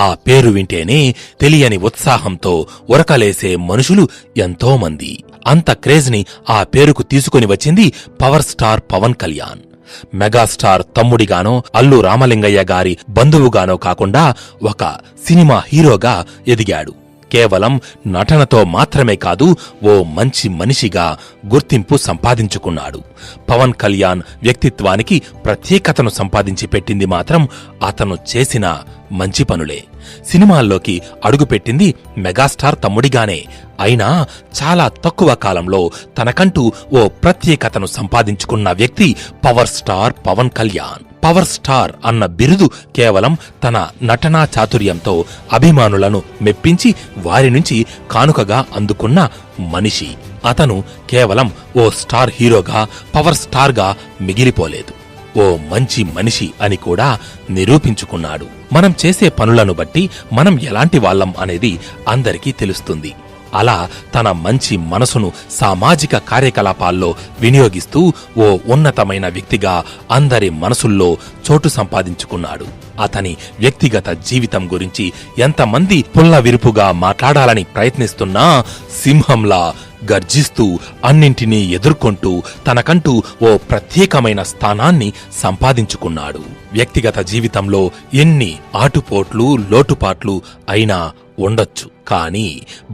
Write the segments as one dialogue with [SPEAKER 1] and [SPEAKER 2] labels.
[SPEAKER 1] ఆ పేరు వింటేనే తెలియని ఉత్సాహంతో ఉరకలేసే మనుషులు ఎంతోమంది. అంత క్రేజ్ని ఆ పేరుకు తీసుకుని వచ్చింది power star Pawan Kalyan. Megastar తమ్ముడిగానో అల్లు రామలింగయ్య గారి బంధువుగానో కాకుండా ఒక సినిమా హీరోగా ఎదిగాడు. కేవలం నటనతో మాత్రమే కాదు, ఓ మంచి మనిషిగా గుర్తింపు సంపాదించుకున్నాడు. పవన్ కళ్యాణ్ వ్యక్తిత్వానికి ప్రత్యేకతను సంపాదించి పెట్టింది మాత్రం అతను చేసిన మంచి పనులే. సినిమాల్లోకి అడుగుపెట్టింది మెగాస్టార్ తమ్ముడిగానే. అయినా చాలా తక్కువ కాలంలో తనకంటూ ఓ ప్రత్యేకతను సంపాదించుకున్న వ్యక్తి power star Pawan Kalyan. Power star అన్న బిరుదు కేవలం తన నటనా చాతుర్యంతో అభిమానులను మెప్పించి వారి నుంచి కానుకగా అందుకున్న మనిషి. అతను కేవలం ఓ స్టార్ హీరోగా, పవర్ స్టార్గా మిగిలిపోలేదు. ఓ మంచి మనిషి అని కూడా నిరూపించుకున్నాడు. మనం చేసే పనులను బట్టి మనం ఎలాంటి వాళ్ళం అనేది అందరికీ తెలుస్తుంది. అలా తన మంచి మనసును సామాజిక కార్యకలాపాల్లో వినియోగిస్తూ ఓ ఉన్నతమైన వ్యక్తిగా అందరి మనసుల్లో చోటు సంపాదించుకున్నాడు. అతని వ్యక్తిగత జీవితం గురించి ఎంతమంది పుల్లవిరుపుగా మాట్లాడాలని ప్రయత్నిస్తున్నా సింహంలా గర్జిస్తూ అన్నింటినీ ఎదుర్కొంటూ తనకంటూ ఓ ప్రత్యేకమైన స్థానాన్ని సంపాదించుకున్నాడు. వ్యక్తిగత జీవితంలో ఎన్ని ఆటుపోట్లు, లోటుపాట్లు అయినా ఉండొచ్చు, కానీ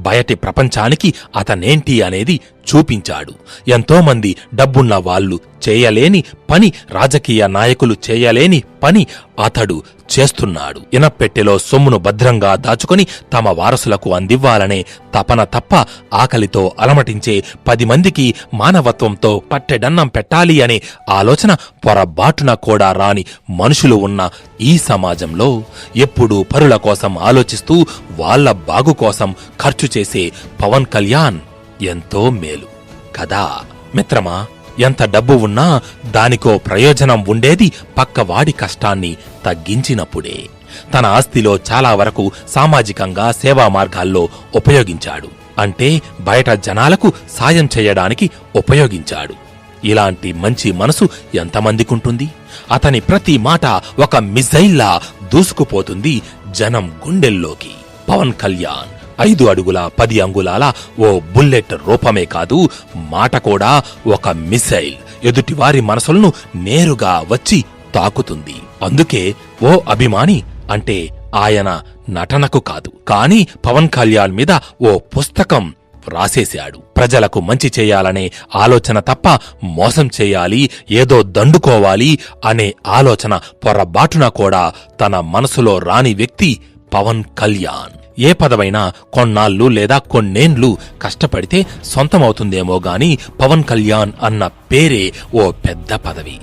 [SPEAKER 1] బయటి ప్రపంచానికి అతనేంటి అనేది చూపించాడు. ఎంతోమంది డబ్బున్న వాళ్ళు చేయలేని పని, రాజకీయ నాయకులు చేయలేని పని అతడు చేస్తున్నాడు. ఇనప్పెట్టెలో సొమ్మును భద్రంగా దాచుకొని తమ వారసులకు అందివ్వాలనే తపన తప్ప ఆకలితో అలమటించే 10 మందికి మానవత్వంతో పట్టెడన్నం పెట్టాలి అనే ఆలోచన పొరబాటున కూడా రాని మనుషులు ఉన్న ఈ సమాజంలో ఎప్పుడూ పరుల కోసం ఆలోచిస్తూ వాళ్ల బాగు కోసం ఖర్చు చేసే పవన్ కళ్యాణ్ ఎంతో మేలు కదా మిత్రమా. ఎంత డబ్బు ఉన్నా దానికో ప్రయోజనం ఉండేది పక్కవాడి కష్టాన్ని తగ్గించినప్పుడే. తన ఆస్తిలో చాలా వరకు సామాజికంగా సేవా మార్గాల్లో ఉపయోగించాడు. అంటే బయట జనాలకు సాయం చేయడానికి ఉపయోగించాడు. ఇలాంటి మంచి మనసు ఎంతమందికుంటుంది? అతని ప్రతి మాట ఒక మిసైల్లా దూసుకుపోతుంది జనం గుండెల్లోకి. పవన్ కళ్యాణ్ 5 అడుగుల 10 అంగుళాల ఓ బుల్లెట్ రూపమే కాదు, మాట కూడా ఒక మిసైల్. ఎదుటివారి మనసులను నేరుగా వచ్చి తాకుతుంది. అందుకే ఓ అభిమాని అంటే ఆయన నటనకు కాదు, కానీ పవన్ కళ్యాణ్ మీద ఓ పుస్తకం రాసేశాడు. ప్రజలకు మంచి చేయాలనే ఆలోచన తప్ప మోసం చేయాలి, ఏదో దండుకోవాలి అనే ఆలోచన పొరబాటున కూడా తన మనసులో రాని వ్యక్తి పవన్ కళ్యాణ్. ఏ పదవైనా కొన్నాళ్ళు లేదా కొన్నేండ్లు కష్టపడితే సొంతమవుతుందేమో గాని పవన్ కళ్యాణ్ అన్న పేరే ఓ పెద్ద పదవి.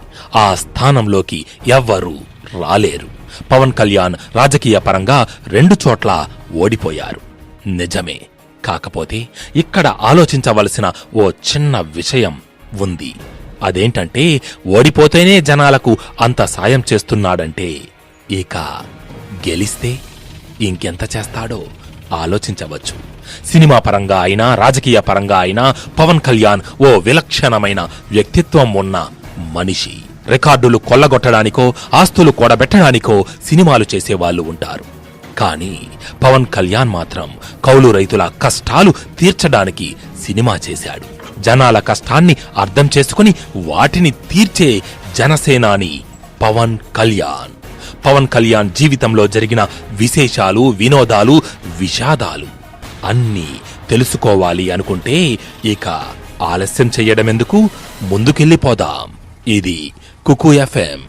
[SPEAKER 1] ఆ స్థానంలోకి ఎవ్వరూ రాలేరు. పవన్ కళ్యాణ్ రాజకీయ పరంగా 2 చోట్ల ఓడిపోయారు, నిజమే. కాకపోతే ఇక్కడ ఆలోచించవలసిన ఓ చిన్న విషయం ఉంది. అదేంటంటే ఓడిపోతేనే జనాలకు అంత సాయం చేస్తున్నాడంటే ఇక గెలిస్తే ఇంకెంత చేస్తాడో ఆలోచించవచ్చు. సినిమా పరంగా అయినా రాజకీయ పరంగా అయినా పవన్ కళ్యాణ్ ఓ విలక్షణమైన వ్యక్తిత్వం ఉన్న మనిషి. రికార్డులు కొల్లగొట్టడానికో ఆస్తులు కూడబెట్టడానికో సినిమాలు చేసేవాళ్లు ఉంటారు, కానీ పవన్ కళ్యాణ్ మాత్రం కౌలు రైతుల కష్టాలు తీర్చడానికి సినిమా చేశాడు. జనాల కష్టాన్ని అర్థం చేసుకుని వాటిని తీర్చే జనసేనాని పవన్ కళ్యాణ్. పవన్ కళ్యాణ్ జీవితంలో జరిగిన విశేషాలు, వినోదాలు, విషాదాలు అన్నీ తెలుసుకోవాలి అనుకుంటే ఇక ఆలస్యం చెయ్యడమెందుకు, ముందుకెళ్ళిపోదాం. ఇది కుకు ఎఫ్ఎం.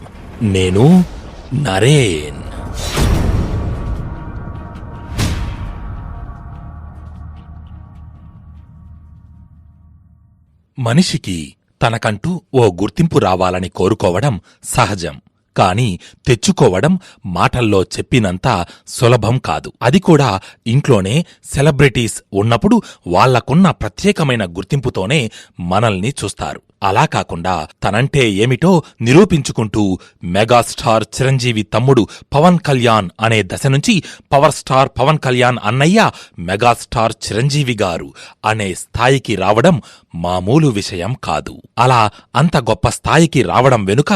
[SPEAKER 1] నేను నరేన్. మనిషికి తనకంటూ ఓ గుర్తింపు రావాలని కోరుకోవడం సహజం, కానీ తెచ్చుకోవడం మాటల్లో చెప్పినంత సులభం కాదు. అది కూడా ఇంట్లోనే సెలబ్రిటీస్ ఉన్నప్పుడు వాళ్లకున్న ప్రత్యేకమైన గుర్తింపుతోనే మనల్ని చూస్తారు. అలా కాకుండా తనంటే ఏమిటో నిరూపించుకుంటూ మెగాస్టార్ చిరంజీవి తమ్ముడు పవన్ కళ్యాణ్ అనే దశ నుంచి పవర్ స్టార్ పవన్ కళ్యాణ్ అన్నయ్య మెగాస్టార్ చిరంజీవి గారు అనే స్థాయికి రావడం మామూలు విషయం కాదు. అలా అంత గొప్ప స్థాయికి రావడం వెనుక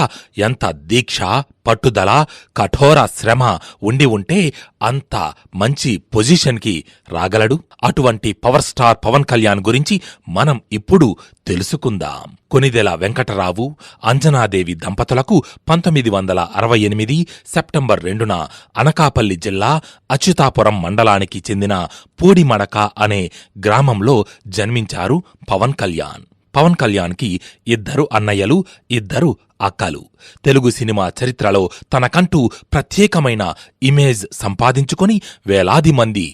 [SPEAKER 1] ఎంత దీక్ష, పట్టుదల, కఠోర శ్రమ ఉండి ఉంటే అంత మంచి పొజిషన్కి రాగలడు. అటువంటి పవర్ స్టార్ పవన్ కళ్యాణ్ గురించి మనం ఇప్పుడు తెలుసుకుందాం. కొనిదెల వెంకటరావు, అంజనాదేవి దంపతులకు 1968 సెప్టెంబర్ 2న అనకాపల్లి జిల్లా అచ్యుతాపురం మండలానికి చెందిన పూడిమడక అనే గ్రామంలో జన్మించారు పవన్ కళ్యాణ్. పవన్ కళ్యాణ్కి 2 అన్నయ్యలు, 2 అక్కలు. తెలుగు సినిమా చరిత్రలో తనకంటూ ప్రత్యేకమైన ఇమేజ్ సంపాదించుకొని వేలాది మంది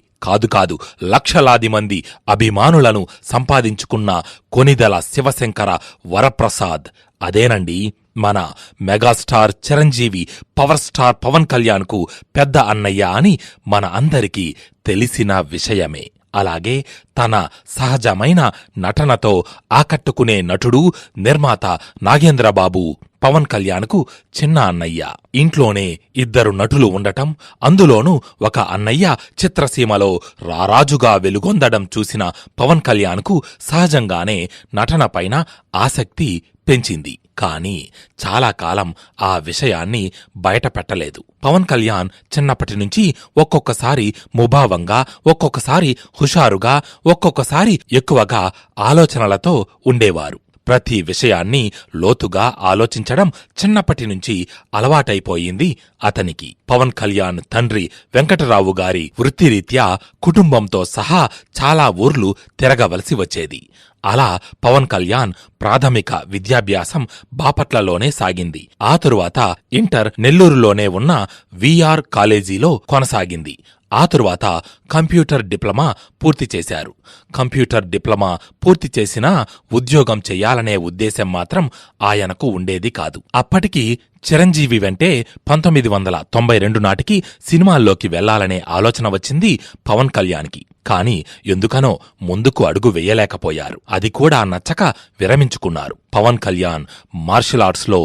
[SPEAKER 1] కాదు లక్షలాది మంది అభిమానులను సంపాదించుకున్న కొనిదెల శివశంకర వరప్రసాద్ అదేనండి మన megastar Chiranjeevi power star Pawan కళ్యాణ్కు పెద్ద అన్నయ్య అని మన అందరికీ తెలిసిన విషయమే. అలాగే తన సహజమైన నటనతో ఆకట్టుకునే నటుడు, నిర్మాత నాగేంద్రబాబు పవన్ కళ్యాణ్కు చిన్న అన్నయ్య. ఇంట్లోనే 2 నటులు ఉండటం, అందులోనూ ఒక అన్నయ్య చిత్రసీమలో రారాజుగా వెలుగొందడం చూసిన పవన్ కళ్యాణ్కు సహజంగానే నటనపైన ఆసక్తి పెంచింది. కానీ చాలా కాలం ఆ విషయాన్ని బయటపెట్టలేదు. పవన్ కళ్యాణ్ చిన్నప్పటినుంచి ఒక్కొక్కసారి ముభావంగా, ఒక్కొక్కసారి హుషారుగా, ఒక్కొక్కసారి ఎక్కువగా ఆలోచనలతో ఉండేవారు. ప్రతి విషయాన్ని లోతుగా ఆలోచించడం చిన్నప్పటినుంచి అలవాటైపోయింది అతనికి. పవన్ కళ్యాణ్ తండ్రి వెంకటరావు గారి వృత్తిరీత్యా కుటుంబంతో సహా చాలా ఊర్లు తిరగవలసి వచ్చేది. అలా పవన్ కళ్యాణ్ ప్రాథమిక విద్యాభ్యాసం బాపట్లలోనే సాగింది. ఆ తరువాత ఇంటర్ నెల్లూరులోనే ఉన్న విఆర్ కాలేజీలో కొనసాగింది. ఆ తరువాత కంప్యూటర్ డిప్లొమా పూర్తి చేశారు. కంప్యూటర్ డిప్లొమా పూర్తి చేసినా ఉద్యోగం చెయ్యాలనే ఉద్దేశం మాత్రం ఆయనకు ఉండేది కాదు. అప్పటికి చిరంజీవి వెంటే 1992 నాటికి సినిమాల్లోకి వెళ్లాలనే ఆలోచన వచ్చింది పవన్ కళ్యాణ్కి. కాని ఎందుకనో ముందుకు అడుగు వెయ్యలేకపోయారు. అది కూడా నచ్చక విరమించుకున్నారు. పవన్ కళ్యాణ్ మార్షల్ ఆర్ట్స్లో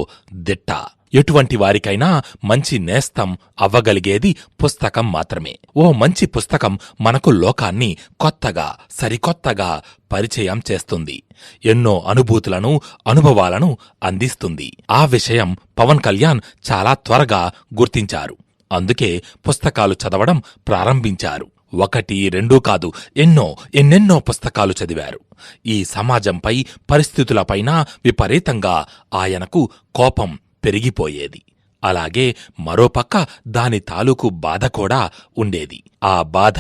[SPEAKER 1] దిట్ట. ఎటువంటి వారికైనా మంచి నేస్తం అవ్వగలిగేది పుస్తకం మాత్రమే. ఓ మంచి పుస్తకం మనకు లోకాన్ని కొత్తగా, సరికొత్తగా పరిచయం చేస్తుంది. ఎన్నో అనుభూతులను, అనుభవాలను అందిస్తుంది. ఆ విషయం పవన్ కళ్యాణ్ చాలా త్వరగా గుర్తించారు. అందుకే పుస్తకాలు చదవడం ప్రారంభించారు. 1, 2 కాదు, ఎన్నెన్నో పుస్తకాలు చదివారు. ఈ సమాజంపై, పరిస్థితులపైన విపరీతంగా ఆయనకు కోపం పెరిగిపోయేది. అలాగే మరోపక్క దాని తాలూకు బాధ కూడా ఉండేది. ఆ బాధ,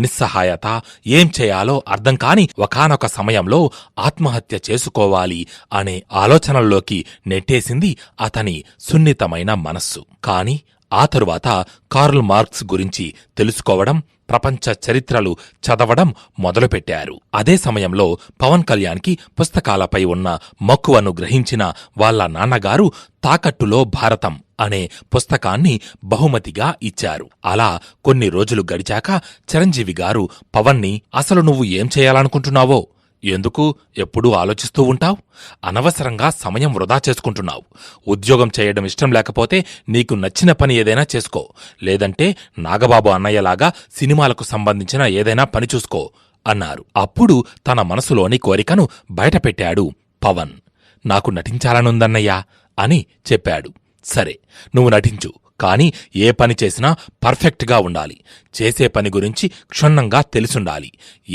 [SPEAKER 1] నిస్సహాయత, ఏం చేయాలో అర్థం కాని ఒకానొక సమయంలో ఆత్మహత్య చేసుకోవాలి అనే ఆలోచనల్లోకి నెట్టేసింది అతని సున్నితమైన మనస్సు. కాని ఆ తరువాత కార్ల్ మార్క్స్ గురించి తెలుసుకోవడం, ప్రపంచ చరిత్రలు చదవడం మొదలుపెట్టారు. అదే సమయంలో పవన్ కళ్యాణ్కి పుస్తకాలపై ఉన్న మక్కువను గ్రహించిన వాళ్ళ నాన్నగారు తాకట్టులో భారతం అనే పుస్తకాన్ని బహుమతిగా ఇచ్చారు. అలా కొన్ని రోజులు గడిచాక చిరంజీవి గారు పవన్ని, అసలు నువ్వు ఏం చేయాలనుకుంటున్నావో, ఎందుకు ఎప్పుడూ ఆలోచిస్తూ ఉంటావు? అనవసరంగా సమయం వృధా చేసుకుంటున్నావు. ఉద్యోగం చేయడం ఇష్టం లేకపోతే నీకు నచ్చిన పని ఏదైనా చేసుకో, లేదంటే నాగబాబు అన్నయ్యలాగా సినిమాలకు సంబంధించిన ఏదైనా పని చూసుకో అన్నారు. అప్పుడు తన మనసులోని కోరికను బయటపెట్టాడు పవన్. నాకు నటించాలనుందన్నయ్యా అని చెప్పాడు. సరే, నువ్వు నటించు, కాని ఏ పని చేసినా పర్ఫెక్ట్గా ఉండాలి. చేసే పని గురించి క్షుణ్ణంగా తెలిసుండాలి.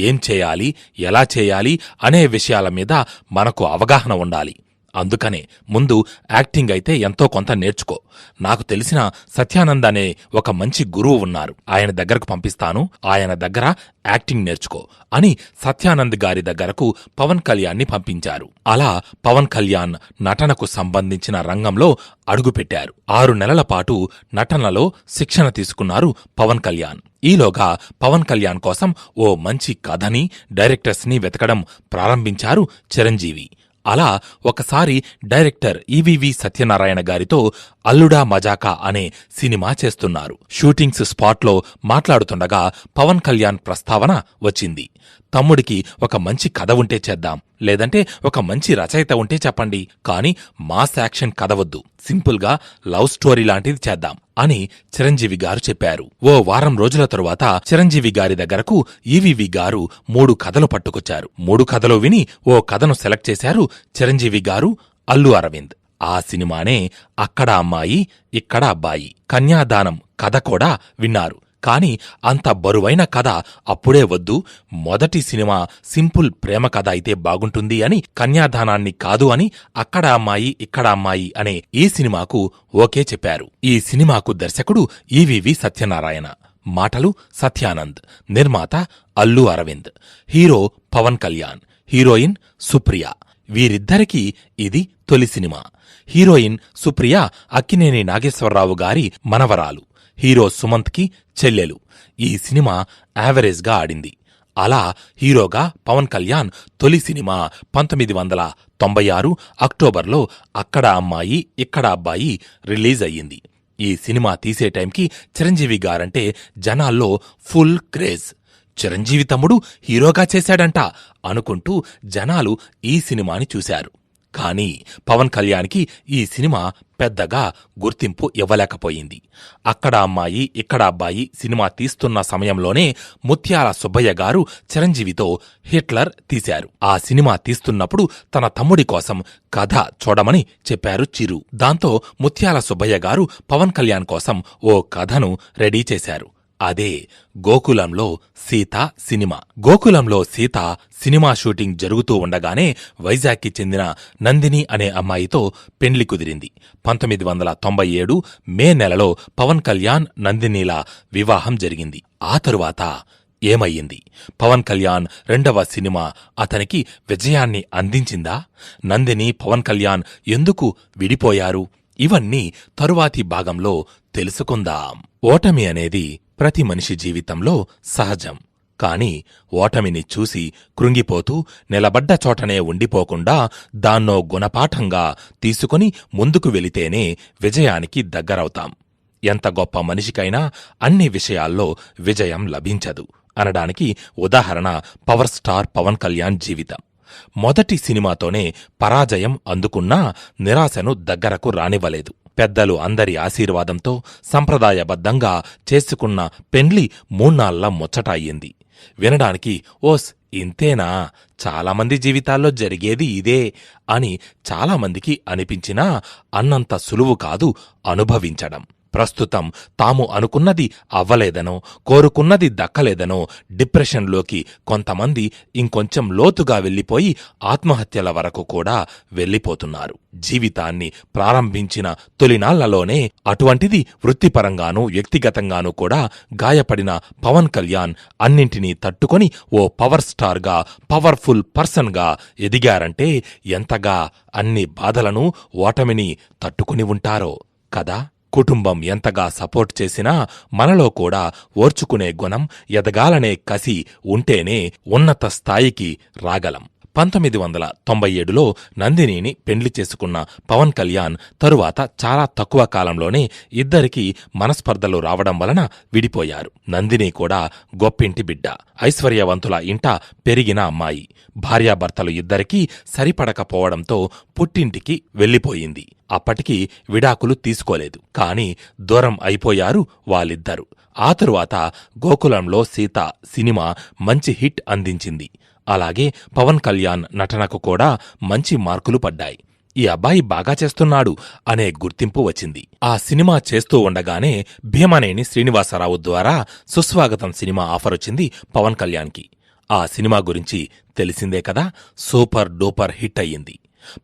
[SPEAKER 1] ఏం చేయాలి, ఎలా చేయాలి అనే విషయాల మీద మనకు అవగాహన ఉండాలి. అందుకనే ముందు యాక్టింగ్ అయితే ఎంతో కొంత నేర్చుకో. నాకు తెలిసిన సత్యానంద్ అనే ఒక మంచి గురువు ఉన్నారు, ఆయన దగ్గరకు పంపిస్తాను, ఆయన దగ్గర యాక్టింగ్ నేర్చుకో అని సత్యానంద్ గారి దగ్గరకు పవన్ కళ్యాణ్ని పంపించారు. అలా పవన్ కళ్యాణ్ నటనకు సంబంధించిన రంగంలో అడుగుపెట్టారు. 6 నెలల పాటు నటనలో శిక్షణ తీసుకున్నారు పవన్ కళ్యాణ్. ఈలోగా పవన్ కళ్యాణ్ కోసం ఓ మంచి కథని, డైరెక్టర్స్ని వెతకడం ప్రారంభించారు చిరంజీవి. అలా ఒకసారి డైరెక్టర్ ఈవీవి సత్యనారాయణ గారితో అల్లుడా మజాకా అనే సినిమా చేస్తున్నారు. షూటింగ్స్ స్పాట్లో మాట్లాడుతుండగా పవన్ కళ్యాణ్ ప్రస్తావన వచ్చింది. తమ్ముడికి ఒక మంచి కథ ఉంటే చేద్దాం, లేదంటే ఒక మంచి రచయిత ఉంటే చెప్పండి, కాని మాస్ యాక్షన్ కథ వద్దు, సింపుల్గా లవ్ స్టోరీ లాంటిది చేద్దాం అని చిరంజీవి గారు చెప్పారు. ఓ వారం రోజుల తరువాత చిరంజీవి గారి దగ్గరకు ఈవీవి గారు 3 కథలు పట్టుకొచ్చారు. 3 కథలు విని ఓ కథను సెలెక్ట్ చేశారు చిరంజీవి గారు, అల్లు అరవింద్. ఆ సినిమానే అక్కడ అమ్మాయి ఇక్కడ అబ్బాయి. కన్యాదానం కథ కూడా విన్నారు. కాని అంత బరువైన కథ అప్పుడే వద్దు, మొదటి సినిమా సింపుల్ ప్రేమ కథ అయితే బాగుంటుంది అని కన్యాదానాన్ని కాదు అని అక్కడ అమ్మాయి ఇక్కడ అమ్మాయి అనే ఈ సినిమాకు ఓకే చెప్పారు. ఈ సినిమాకు దర్శకుడు ఈవీవి సత్యనారాయణ, మాటలు సత్యానంద్, నిర్మాత అల్లు అరవింద్, హీరో పవన్ కళ్యాణ్, హీరోయిన్ సుప్రియ. వీరిద్దరికీ ఇది తొలి సినిమా. హీరోయిన్ సుప్రియ అక్కినేని నాగేశ్వరరావు గారి మనవరాలు, హీరో సుమంత్కి చెల్లెలు. ఈ సినిమా యావరేజ్గా ఆడింది. అలా హీరోగా పవన్ కళ్యాణ్ తొలి సినిమా 1996 అక్టోబర్లో అక్కడ అమ్మాయి ఇక్కడ అబ్బాయి రిలీజ్ అయ్యింది. ఈ సినిమా తీసే టైంకి చిరంజీవి గారంటే జనాల్లో ఫుల్ క్రేజ్. చిరంజీవి తమ్ముడు హీరోగా చేశాడంట అనుకుంటూ జనాలు ఈ సినిమాని చూశారు. కానీ పవన్ కళ్యాణ్కి ఈ సినిమా పెద్దగా గుర్తింపు ఇవ్వలేకపోయింది. అక్కడ అమ్మాయి ఇక్కడ అబ్బాయి సినిమా తీస్తున్న సమయంలోనే ముత్యాల సుబ్బయ్య గారు చిరంజీవితో హిట్లర్ తీశారు. ఆ సినిమా తీస్తున్నప్పుడు తన తమ్ముడి కోసం కథ చూడమని చెప్పారు చిరు. దాంతో ముత్యాల సుబ్బయ్య గారు పవన్ కళ్యాణ్ కోసం ఓ కథను రెడీ చేశారు. అదే గోకులంలో సీత సినిమా. గోకులంలో సీత సినిమా షూటింగ్ జరుగుతూ ఉండగానే వైజాగ్కి చెందిన నందిని అనే అమ్మాయితో పెండ్లి కుదిరింది. 1997 మే నెలలో పవన్ కళ్యాణ్ నందినిల వివాహం జరిగింది. ఆ తరువాత ఏమయ్యింది? పవన్ కళ్యాణ్ రెండవ సినిమా అతనికి విజయాన్ని అందించిందా? నందిని పవన్ కళ్యాణ్ ఎందుకు విడిపోయారు? ఇవన్నీ తరువాతి భాగంలో తెలుసుకుందాం. ఓటమి అనేది ప్రతి మనిషి జీవితంలో సహజం. కాని ఓటమిని చూసి కృంగిపోతూ నిలబడ్డ చోటనే ఉండిపోకుండా దాన్నో గుణపాఠంగా తీసుకుని ముందుకు వెళితేనే విజయానికి దగ్గరవుతాం. ఎంత గొప్ప మనిషికైనా అన్ని విషయాల్లో విజయం లభించదు అనడానికి ఉదాహరణ పవర్ స్టార్ పవన్ కళ్యాణ్ జీవితం. మొదటి సినిమాతోనే పరాజయం అందుకున్నా నిరాశను దగ్గరకు రానివ్వలేదు. పెద్దలు అందరి ఆశీర్వాదంతో సంప్రదాయబద్ధంగా చేసుకున్న పెండ్లి 3 నాళ్ల ముచ్చట అయ్యింది. వినడానికి ఓస్ ఇంతేనా, చాలామంది జీవితాల్లో జరిగేది ఇదే అని చాలామందికి అనిపించినా అన్నంత సులువు కాదు అనుభవించడం. ప్రస్తుతం తాము అనుకున్నది అవ్వలేదనో కోరుకున్నది దక్కలేదనో డిప్రెషన్లోకి కొంతమంది ఇంకొంచెం లోతుగా వెళ్లిపోయి ఆత్మహత్యల వరకు కూడా వెళ్లిపోతున్నారు. జీవితాన్ని ప్రారంభించిన తొలినాళ్లలోనే అటువంటిది వృత్తిపరంగానూ వ్యక్తిగతంగానూ కూడా గాయపడిన పవన్ కళ్యాణ్ అన్నింటినీ తట్టుకొని ఓ పవర్ స్టార్గా పవర్ఫుల్ పర్సన్గా ఎదిగారంటే ఎంతగా అన్ని బాధలను ఓటమిని తట్టుకుని ఉంటారో కదా. కుటుంబం ఎంతగా సపోర్ట్ చేసినా మనలో కూడా ఓర్చుకునే గుణం, ఎదగాలనే కసి ఉంటేనే ఉన్నత స్థాయికి రాగలం. 1997లో నందినిని పెండ్లి చేసుకున్న పవన్ కళ్యాణ్ తరువాత చాలా తక్కువ కాలంలోనే ఇద్దరికీ మనస్పర్ధలు రావడం వలన విడిపోయారు. నందిని కూడా గొప్పింటి బిడ్డ, ఐశ్వర్యవంతుల ఇంట పెరిగిన అమ్మాయి. భార్యాభర్తలు ఇద్దరికీ సరిపడకపోవడంతో పుట్టింటికి వెళ్లిపోయింది. అప్పటికి విడాకులు తీసుకోలేదు. కాని దూరం అయిపోయారు వాళ్ళిద్దరూ. ఆ తరువాత గోకులంలో సీత సినిమా మంచి హిట్ అందించింది. అలాగే పవన్ కళ్యాణ్ నటనకు కూడా మంచి మార్కులు పడ్డాయి. ఈ అబ్బాయి బాగా చేస్తున్నాడు అనే గుర్తింపు వచ్చింది. ఆ సినిమా చేస్తూ ఉండగానే భీమనేని శ్రీనివాసరావు ద్వారా సుస్వాగతం సినిమా ఆఫర్ వచ్చింది పవన్ కళ్యాణ్కి. ఆ సినిమా గురించి తెలిసిందే కదా. సూపర్ డూపర్ హిట్ అయ్యింది.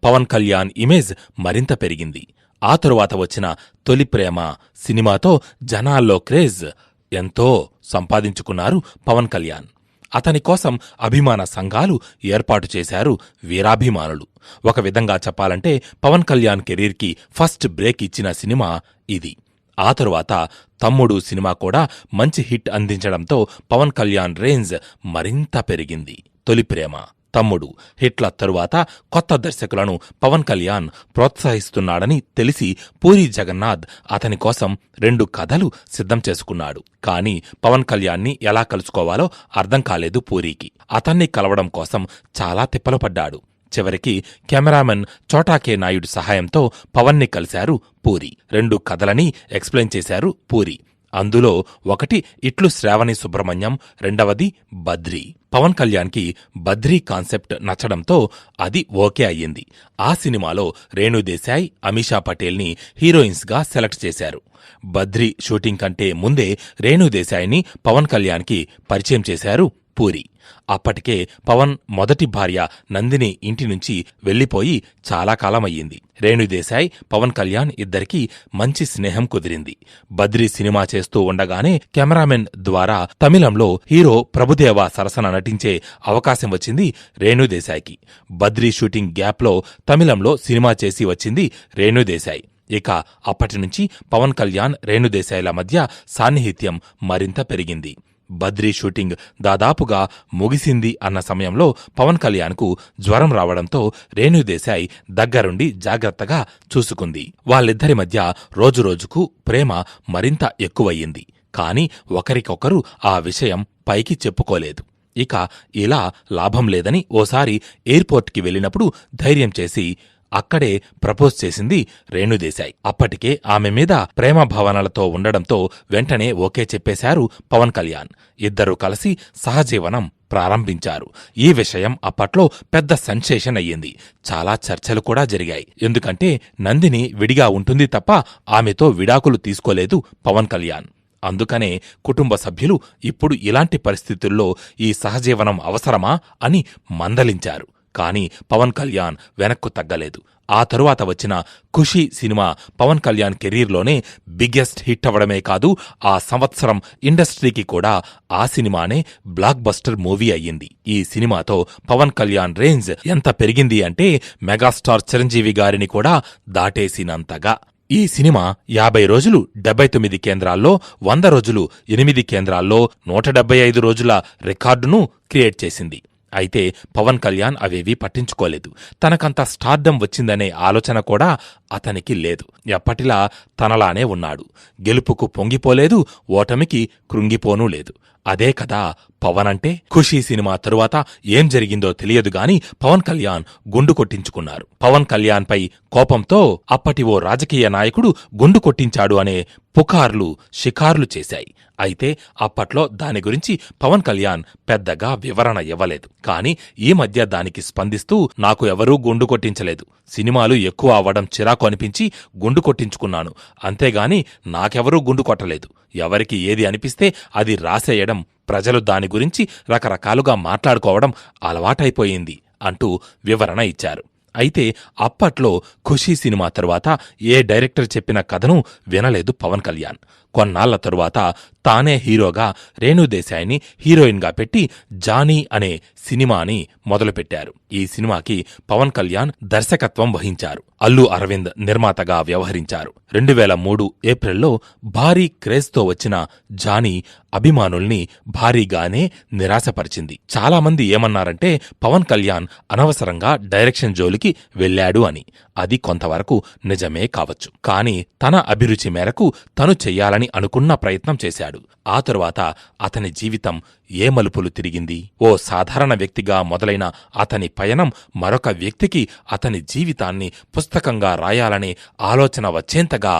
[SPEAKER 1] పవన్ కళ్యాణ్ ఇమేజ్ మరింత పెరిగింది. ఆ తరువాత వచ్చిన తొలి ప్రేమ సినిమాతో జనాల్లో క్రేజ్ ఎంతో సంపాదించుకున్నారు పవన్ కళ్యాణ్. అతని కోసం అభిమాన సంఘాలు ఏర్పాటు చేశారు వీరాభిమానులు. ఒక విధంగా చెప్పాలంటే పవన్ కళ్యాణ్ కెరీర్కి ఫస్ట్ బ్రేక్ ఇచ్చిన సినిమా ఇది. ఆ తరువాత తమ్ముడు సినిమా కూడా మంచి హిట్ అందించడంతో పవన్ కళ్యాణ్ రేంజ్ మరింత పెరిగింది. తొలి ప్రేమ, తమ్ముడు హిట్ల తరువాత కొత్త దర్శకులను పవన్ కళ్యాణ్ ప్రోత్సహిస్తున్నాడని తెలిసి పూరీ జగన్నాథ్ అతని కోసం 2 కథలు సిద్ధం చేసుకున్నాడు. కాని పవన్ కళ్యాణ్ని ఎలా కలుసుకోవాలో అర్థం కాలేదు పూరీకి. అతన్ని కలవడం కోసం చాలా తిప్పలు పడ్డాడు. చివరికి కెమెరామెన్ చోటాకే నాయుడు సహాయంతో పవన్ని కలిశారు పూరీ. 2 కథలని ఎక్స్ప్లెయిన్ చేశారు పూరీ. అందులో ఒకటి ఇట్లు శ్రావణి సుబ్రహ్మణ్యం, రెండవది బద్రీ. పవన్ కళ్యాణ్కి బద్రీ కాన్సెప్ట్ నచ్చడంతో అది ఓకే అయ్యింది. ఆ సినిమాలో రేణుదేశాయ్, అమీషా పటేల్ని హీరోయిన్స్గా సెలెక్ట్ చేశారు. బద్రీ షూటింగ్ కంటే ముందే రేణుదేశాయ్ని పవన్ కళ్యాణ్కి పరిచయం చేశారు పూరి. అప్పటికే పవన్ మొదటి భార్య నందిని ఇంటి నుంచి వెళ్లిపోయి చాలా కాలమయ్యింది. రేణుదేశాయ్, పవన్ కళ్యాణ్ ఇద్దరికీ మంచి స్నేహం కుదిరింది. బద్రీ సినిమా చేస్తూ ఉండగానే కెమెరామెన్ ద్వారా తమిళంలో హీరో ప్రభుదేవా సరసన నటించే అవకాశం వచ్చింది రేణుదేశాయ్కి. బద్రీ షూటింగ్ గ్యాప్లో తమిళంలో సినిమా చేసి వచ్చింది రేణుదేశాయ్. ఇక అప్పటినుంచి పవన్ కళ్యాణ్, రేణుదేశాయ్ల మధ్య సాన్నిహిత్యం మరింత పెరిగింది. బద్రీ షూటింగ్ దాదాపుగా ముగిసింది అన్న సమయంలో పవన్ కళ్యాణ్కు జ్వరం రావడంతో రేణుదేశాయ్ దగ్గరుండి జాగ్రత్తగా చూసుకుంది. వాళ్ళిద్దరి మధ్య రోజురోజుకు ప్రేమ మరింత ఎక్కువయ్యింది. కాని ఒకరికొకరు ఆ విషయం పైకి చెప్పుకోలేదు. ఇక ఇలా లాభం లేదని ఓసారి ఎయిర్పోర్ట్కి వెళ్ళినప్పుడు ధైర్యం చేసి అక్కడే ప్రపోజ్ చేసింది రేణుదేశాయ్. అప్పటికే ఆమె మీద ప్రేమభావనలతో ఉండడంతో వెంటనే ఓకే చెప్పేశారు పవన్ కళ్యాణ్. ఇద్దరూ కలిసి సహజీవనం ప్రారంభించారు. ఈ విషయం అప్పట్లో పెద్ద సెన్సేషన్ అయ్యింది. చాలా చర్చలు కూడా జరిగాయి. ఎందుకంటే నందిని విడిగా ఉంటుంది తప్ప ఆమెతో విడాకులు తీసుకోలేదు పవన్ కళ్యాణ్. అందుకనే కుటుంబ సభ్యులు ఇప్పుడు ఇలాంటి పరిస్థితుల్లో ఈ సహజీవనం అవసరమా అని మందలించారు. కాని పవన్ కళ్యాణ్ వెనక్కు తగ్గలేదు. ఆ తరువాత వచ్చిన ఖుషీ సినిమా పవన్ కళ్యాణ్ కెరీర్లోనే బిగ్గెస్ట్ హిట్ అవ్వడమే కాదు, ఆ సంవత్సరం ఇండస్ట్రీకి కూడా ఆ సినిమానే బ్లాక్ బస్టర్ మూవీ అయ్యింది. ఈ సినిమాతో పవన్ కళ్యాణ్ రేంజ్ ఎంత పెరిగింది అంటే మెగాస్టార్ చిరంజీవి గారిని కూడా దాటేసినంతగా. ఈ సినిమా 50 రోజులు 79 కేంద్రాల్లో, 100 రోజులు 8 కేంద్రాల్లో 175 రోజుల రికార్డును క్రియేట్ చేసింది. అయితే పవన్ కళ్యాణ్ అవేవీ పట్టించుకోలేదు. తనకంత స్టార్డమ్ వచ్చిందనే ఆలోచన కూడా అతనికి లేదు. ఎప్పటిలా తనలానే ఉన్నాడు. గెలుపుకు పొంగిపోలేదు, ఓటమికి కృంగిపోనూ లేదు. అదే కదా పవన్ అంటే. ఖుషీ సినిమా తరువాత ఏం జరిగిందో తెలియదు గాని పవన్ కళ్యాణ్ గుండు కొట్టించుకున్నారు. పవన్ కళ్యాణ్పై కోపంతో అప్పటి ఓ రాజకీయ నాయకుడు గుండు కొట్టించాడు అనే పుకార్లు షికార్లు చేశాయి. అయితే అప్పట్లో దాని గురించి పవన్ కళ్యాణ్ పెద్దగా వివరణ ఇవ్వలేదు. కాని ఈ మధ్య దానికి స్పందిస్తూ, నాకు ఎవరూ గుండు కొట్టించలేదు, సినిమాలు ఎక్కువ అవ్వడం చిరాకు అనిపించి గుండు కొట్టించుకున్నాను, అంతేగాని నాకెవరూ గుండు కొట్టలేదు. ఎవరికి ఏది అనిపిస్తే అది రాసేయడం, ప్రజలు దాని గురించి రకరకాలుగా మాట్లాడుకోవడం అలవాటైపోయింది అంటూ వివరణ ఇచ్చారు. అయితే అప్పట్లో ఖుషీ సినిమా తరువాత ఏ డైరెక్టర్ చెప్పిన కథను వినలేదు పవన్ కళ్యాణ్. కొన్నాళ్ల తరువాత తానే హీరోగా రేణుదేశాయ్ని హీరోయిన్గా పెట్టి జానీ అనే సినిమాని మొదలుపెట్టారు. ఈ సినిమాకి పవన్ కళ్యాణ్ దర్శకత్వం వహించారు. అల్లు అరవింద్ నిర్మాతగా వ్యవహరించారు. 2003 ఏప్రిల్లో భారీ క్రేజ్తో వచ్చిన జానీ అభిమానుల్ని భారీగానే నిరాశపరిచింది. చాలామంది ఏమన్నారంటే పవన్ కళ్యాణ్ అనవసరంగా డైరెక్షన్ జోలికి వెళ్లాడు అని. అది కొంతవరకు నిజమే కావచ్చు. కాని తన అభిరుచి మేరకు తను చెయ్యాలని అనుకున్న ప్రయత్నం చేశాడు. ఆ తరువాత అతని జీవితం ఏ మలుపులు తిరిగింది. ఓ సాధారణ వ్యక్తిగా మొదలైన అతని పయనం మరొక వ్యక్తికి అతని జీవితాన్ని పుస్తకంగా రాయాలనే ఆలోచన వచ్చేంతగా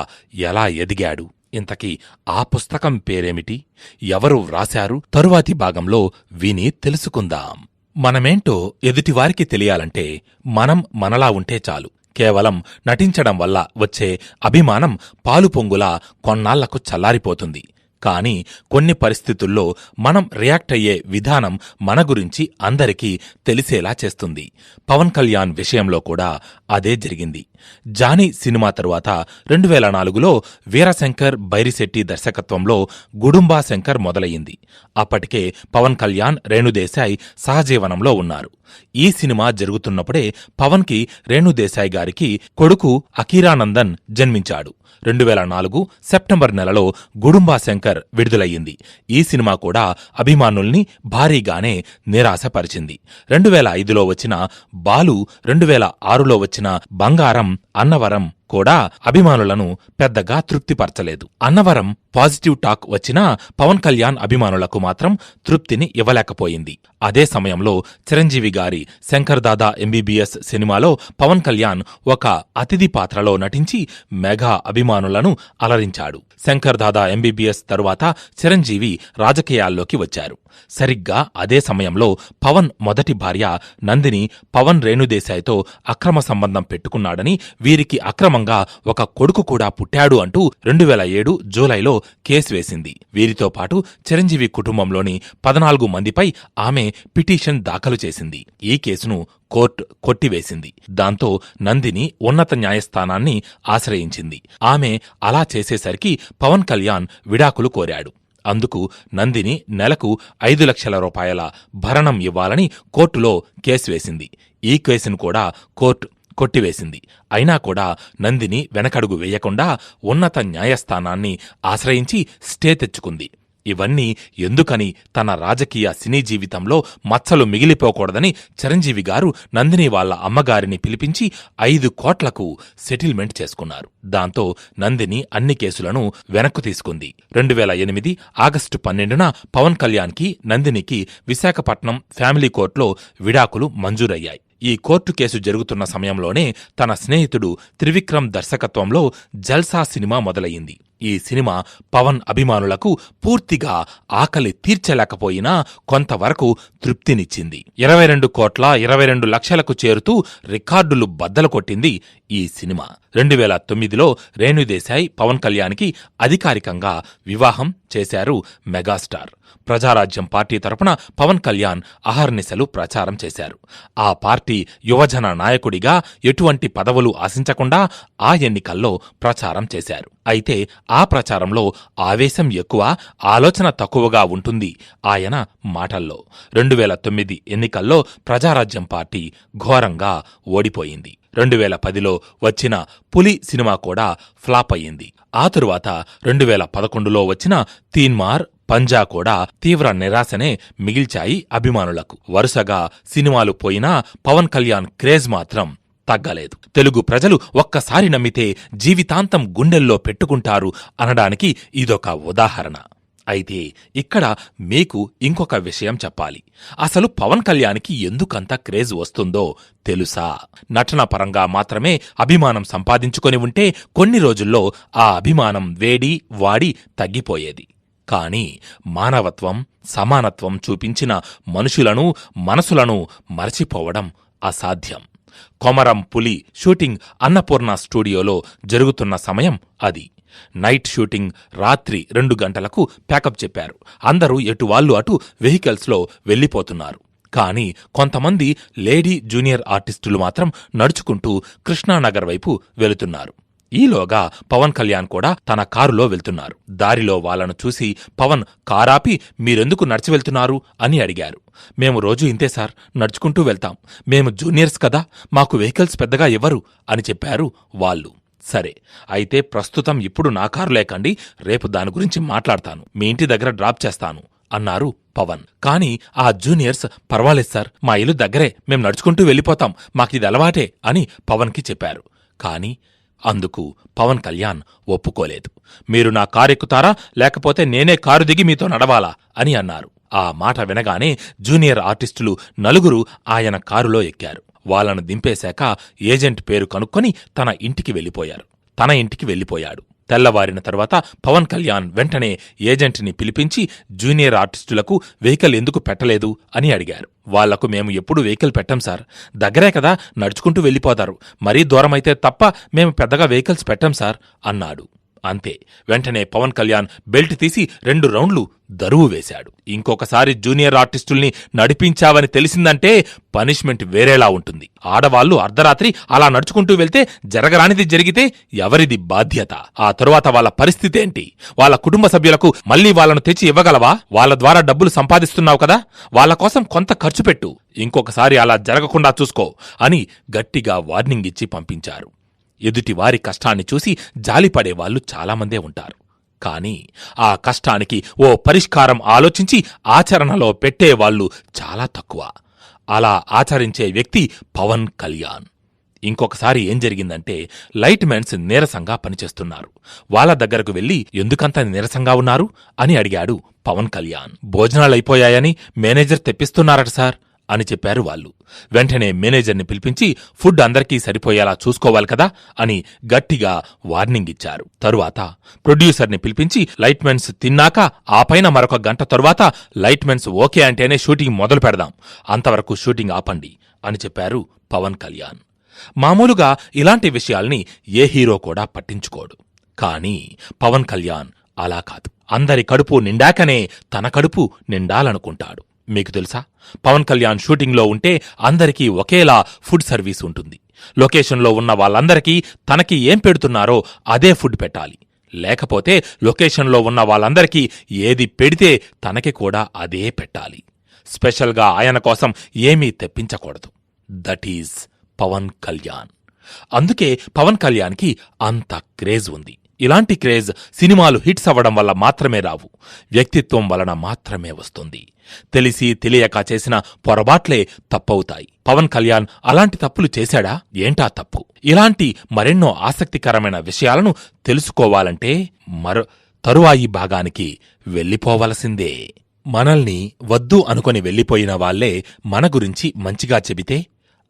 [SPEAKER 1] ఎలా ఎదిగాడు. ఇంతకీ ఆ పుస్తకం పేరేమిటి, ఎవరు వ్రాశారు? తరువాతి భాగంలో విని తెలుసుకుందాం. మనమేంటో ఎదుటివారికి తెలియాలంటే మనం మనలా ఉంటే చాలు. కేవలం నటించడం వల్ల వచ్చే అభిమానం పాలుపొంగులా కొన్నాళ్లకు చల్లారిపోతుంది. కాని కొన్ని పరిస్థితుల్లో మనం రియాక్ట్ అయ్యే విధానం మన గురించి అందరికీ తెలిసేలా చేస్తుంది. పవన్ కళ్యాణ్ విషయంలో కూడా అదే జరిగింది. జానీ సినిమా తరువాత 2004లో వీరశంకర్ బైరిశెట్టి దర్శకత్వంలో గుడుంబా శంకర్ మొదలయ్యింది. అప్పటికే పవన్ కళ్యాణ్, రేణుదేశాయ్ సహజీవనంలో ఉన్నారు. ఈ సినిమా జరుగుతున్నప్పుడే పవన్కి రేణుదేశాయ్ గారికి కొడుకు అకీరానందన్ జన్మించాడు. 2004 సెప్టెంబర్ నెలలో గుడుంబా శంకర్ విడుదలయ్యింది. ఈ సినిమా కూడా అభిమానుల్ని భారీగానే నిరాశపరిచింది. 2005లో వచ్చిన బాలు, 2006లో వచ్చిన బంగారం, అన్నవరం కూడా అభిమానులను పెద్దగా తృప్తిపరచలేదు. అన్నవరం పాజిటివ్ టాక్ వచ్చినా పవన్ కళ్యాణ్ అభిమానులకు మాత్రం తృప్తిని ఇవ్వలేకపోయింది. అదే సమయంలో చిరంజీవి గారి శంకర్ దాదా ఎంబీబీఎస్ సినిమాలో పవన్ కళ్యాణ్ ఒక అతిథి పాత్రలో నటించి మెగా అభిమానులను అలరించాడు. శంకర్ దాదా ఎంబీబీఎస్ తరువాత చిరంజీవి రాజకీయాల్లోకి వచ్చారు. సరిగ్గా అదే సమయంలో పవన్ మొదటి భార్య నందిని పవన్ రేణుదేశాయ్తో అక్రమ సంబంధం పెట్టుకున్నాడని, వీరికి అక్రమంగా ఒక కొడుకు కూడా పుట్టాడు అంటూ 2007 జూలైలో కేసు వేసింది. వీరితో పాటు చిరంజీవి కుటుంబంలోని 14 మందిపై ఆమె పిటిషన్ దాఖలు చేసింది. ఈ కేసును కోర్టు కొట్టివేసింది. దాంతో నందిని ఉన్నత న్యాయస్థానాన్ని ఆశ్రయించింది. ఆమె అలా చేసేసరికి పవన్ కళ్యాణ్ విడాకులు కోరాడు. అందుకు నందిని నెలకు 5 లక్షల రూపాయల భరణం ఇవ్వాలని కోర్టులో కేసు వేసింది. ఈ కేసును కూడా కోర్టు కొట్టివేసింది. అయినా కూడా నందిని వెనకడుగు వేయకుండా ఉన్నత న్యాయస్థానాన్ని ఆశ్రయించి స్టే తెచ్చుకుంది. ఇవన్నీ ఎందుకని తన రాజకీయ సినీ జీవితంలో మచ్చలు మిగిలిపోకూడదని చిరంజీవి గారు నందిని వాళ్ల అమ్మగారిని పిలిపించి 5 కోట్లకు సెటిల్మెంట్ చేసుకున్నారు. దాంతో నందిని అన్ని కేసులను వెనక్కు తీసుకుంది. 2008 ఆగస్టు 12న పవన్ కళ్యాణ్కి నందినికి విశాఖపట్నం ఫ్యామిలీ కోర్టులో విడాకులు మంజూరయ్యాయి. ఈ కోర్టు కేసు జరుగుతున్న సమయంలోనే తన స్నేహితుడు త్రివిక్రమ్ దర్శకత్వంలో జల్సా సినిమా మొదలయ్యింది. ఈ సినిమా పవన్ అభిమానులకు పూర్తిగా ఆకలి తీర్చలేకపోయినా కొంతవరకు తృప్తినిచ్చింది. 22 లక్షలకు చేరుతూ రికార్డులు బద్దలు కొట్టింది ఈ సినిమా. 2009లో రేణుదేశాయ్ పవన్ కళ్యాణ్కి అధికారికంగా వివాహం చేశారు మెగాస్టార్. ప్రజారాజ్యం పార్టీ తరపున పవన్ కళ్యాణ్ అహర్నిశలు ప్రచారం చేశారు. ఆ పార్టీ యువజన నాయకుడిగా ఎటువంటి పదవులు ఆశించకుండా ఆ ఎన్నికల్లో ప్రచారం చేశారు. అయితే ఆ ప్రచారంలో ఆవేశం ఎక్కువ, ఆలోచన తక్కువగా ఉంటుంది ఆయన మాటల్లో. 2009 ఎన్నికల్లో ప్రజారాజ్యం పార్టీ ఘోరంగా ఓడిపోయింది. 2010లో వచ్చిన పులి సినిమా కూడా ఫ్లాప్ అయ్యింది. ఆ తరువాత 2011లో వచ్చిన తీన్మార్, పంజా కూడా తీవ్ర నిరాశనే మిగిల్చాయి అభిమానులకు. వరుసగా సినిమాలు పోయినా పవన్ కళ్యాణ్ క్రేజ్ మాత్రం తగ్గలేదు. తెలుగు ప్రజలు ఒక్కసారి నమ్మితే జీవితాంతం గుండెల్లో పెట్టుకుంటారు అనడానికి ఇదొక ఉదాహరణ. అయితే ఇక్కడ మీకు ఇంకొక విషయం చెప్పాలి. అసలు పవన్ కళ్యాణ్కి ఎందుకంత క్రేజ్ వస్తుందో తెలుసా? నటన పరంగా మాత్రమే అభిమానం సంపాదించుకొని ఉంటే కొన్ని రోజుల్లో ఆ అభిమానం వేడి వాడి తగ్గిపోయేది. కాని మానవత్వం, సమానత్వం చూపించిన మనుషులను, మనసులను మరచిపోవడం అసాధ్యం. కొమరం పులి షూటింగ్ అన్నపూర్ణ స్టూడియోలో జరుగుతున్న సమయం అది. నైట్ షూటింగ్ రాత్రి 2 గంటలకు ప్యాకప్ చెప్పారు. అందరూ ఎటువాళ్లు అటు వెహికల్స్లో వెళ్లిపోతున్నారు. కాని కొంతమంది లేడీ జూనియర్ ఆర్టిస్టులు మాత్రం నడుచుకుంటూ కృష్ణానగర్ వైపు వెళుతున్నారు. ఈలోగా పవన్ కళ్యాణ్ కూడా తన కారులో వెళ్తున్నారు. దారిలో వాళ్లను చూసి పవన్ కారాపి మీరెందుకు నడిచి వెళ్తున్నారు అని అడిగారు. మేము రోజూ ఇంతే సార్, నడుచుకుంటూ వెళ్తాం. మేము జూనియర్స్ కదా, మాకు వెహికల్స్ పెద్దగా ఇవ్వరు అని చెప్పారు వాళ్ళు. సరే, అయితే ప్రస్తుతం ఇప్పుడు నా కారు లేకండి, రేపు దాని గురించి మాట్లాడతాను, మీ ఇంటి దగ్గర డ్రాప్ చేస్తాను అన్నారు పవన్. కాని ఆ జూనియర్స్ పర్వాలేదు సార్, మా ఇల్లు దగ్గరే, మేం నడుచుకుంటూ వెళ్ళిపోతాం, మాకిది అలవాటే అని పవన్కి చెప్పారు. కాని అందుకు పవన్ కళ్యాణ్ ఒప్పుకోలేదు. మీరు నా కారెక్కుతారా, లేకపోతే నేనే కారు దిగి మీతో నడవాలా అని అన్నారు. ఆ మాట వినగానే జూనియర్ ఆర్టిస్టులు 4 ఆయన కారులో ఎక్కారు. వాళ్లను దింపేశాక ఏజెంట్ పేరు కనుక్కొని తన ఇంటికి వెళ్ళిపోయాడు. తెల్లవారిన తర్వాత పవన్ కళ్యాణ్ వెంటనే ఏజెంట్ని పిలిపించి జూనియర్ ఆర్టిస్టులకు వెహికల్ ఎందుకు పెట్టలేదు అని అడిగారు. వాళ్లకు మేము ఎప్పుడు వెహికల్ పెట్టం సార్, దగ్గరే కదా, నడుచుకుంటూ వెళ్ళిపోతారు, మరీ దూరమైతే తప్ప మేము పెద్దగా వెహికల్స్ పెట్టం సార్ అన్నాడు. అంతే, వెంటనే పవన్ కళ్యాణ్ బెల్ట్ తీసి 2 రౌండ్లు దరువు వేశాడు. ఇంకొకసారి జూనియర్ ఆర్టిస్టుల్ని నడిపించావని తెలిసిందంటే పనిష్మెంట్ వేరేలా ఉంటుంది. ఆడవాళ్లు అర్ధరాత్రి అలా నడుచుకుంటూ వెళ్తే జరగరానిది జరిగితే ఎవరిది బాధ్యత? ఆ తరువాత వాళ్ళ పరిస్థితేంటి? వాళ్ళ కుటుంబ సభ్యులకు మళ్లీ వాళ్లను తెచ్చి ఇవ్వగలవా? వాళ్ల ద్వారా డబ్బులు సంపాదిస్తున్నావు కదా, వాళ్ల కోసం కొంత ఖర్చు పెట్టు, ఇంకొకసారి అలా జరగకుండా చూసుకో అని గట్టిగా వార్నింగ్ ఇచ్చి పంపించారు. ఎదుటివారి కష్టాన్ని చూసి జాలిపడేవాళ్లు చాలామందే ఉంటారు. కాని ఆ కష్టానికి ఓ పరిష్కారం ఆలోచించి ఆచరణలో పెట్టేవాళ్లు చాలా తక్కువ. అలా ఆచరించే వ్యక్తి పవన్ కళ్యాణ్. ఇంకొకసారి ఏం జరిగిందంటే లైట్ మెన్స్ నీరసంగా పనిచేస్తున్నారు. వాళ్ళ దగ్గరకు వెళ్లి ఎందుకంత నీరసంగా ఉన్నారు అని అడిగాడు పవన్ కళ్యాణ్. భోజనాలైపోయాయని మేనేజర్ తెప్పిస్తున్నారట సార్ అని చెప్పారు వాళ్ళు. వెంటనే మేనేజర్ని పిలిపించి ఫుడ్ అందరికీ సరిపోయేలా చూసుకోవాలి కదా అని గట్టిగా వార్నింగ్ ఇచ్చారు. తరువాత ప్రొడ్యూసర్ని పిలిపించి లైట్మెన్స్ తిన్నాక ఆపైన మరొక గంట తరువాత లైట్మెన్స్ ఓకే అంటేనే షూటింగ్ మొదలు పెడదాం, అంతవరకు షూటింగ్ ఆపండి అని చెప్పారు పవన్ కళ్యాణ్. మామూలుగా ఇలాంటి విషయాల్ని ఏ హీరో కూడా పట్టించుకోడు. కానీ పవన్ కళ్యాణ్ అలా కాదు. అందరి కడుపు నిండాకనే తన కడుపు నిండాలనుకుంటాడు. మీకు తెలుసా, పవన్ కళ్యాణ్ షూటింగ్లో ఉంటే అందరికీ ఒకేలా ఫుడ్ సర్వీస్ ఉంటుంది. లొకేషన్లో ఉన్న వాళ్ళందరికీ తనకి ఏం పెడుతున్నారో అదే ఫుడ్ పెట్టాలి. లేకపోతే లొకేషన్లో ఉన్న వాళ్ళందరికీ ఏది పెడితే తనకి కూడా అదే పెట్టాలి. స్పెషల్గా ఆయన కోసం ఏమీ తెప్పించకూడదు. That is Pawan Kalyan. అందుకే పవన్ కళ్యాణ్కి అంత క్రేజ్ ఉంది. ఇలాంటి క్రేజ్ సినిమాలు హిట్స్ అవ్వడం వల్ల మాత్రమే రావు, వ్యక్తిత్వం వలన మాత్రమే వస్తుంది. తెలిసి తెలియక చేసిన పొరబాట్లే తప్పవుతాయి. పవన్ కళ్యాణ్ అలాంటి తప్పులు చేశాడా? ఏంటా తప్పు? ఇలాంటి మరెన్నో ఆసక్తికరమైన విషయాలను తెలుసుకోవాలంటే తరువాయి భాగానికి వెళ్ళిపోవలసిందే. మనల్ని వద్దు అనుకొని వెళ్ళిపోయిన వాళ్లే మన గురించి మంచిగా చెబితే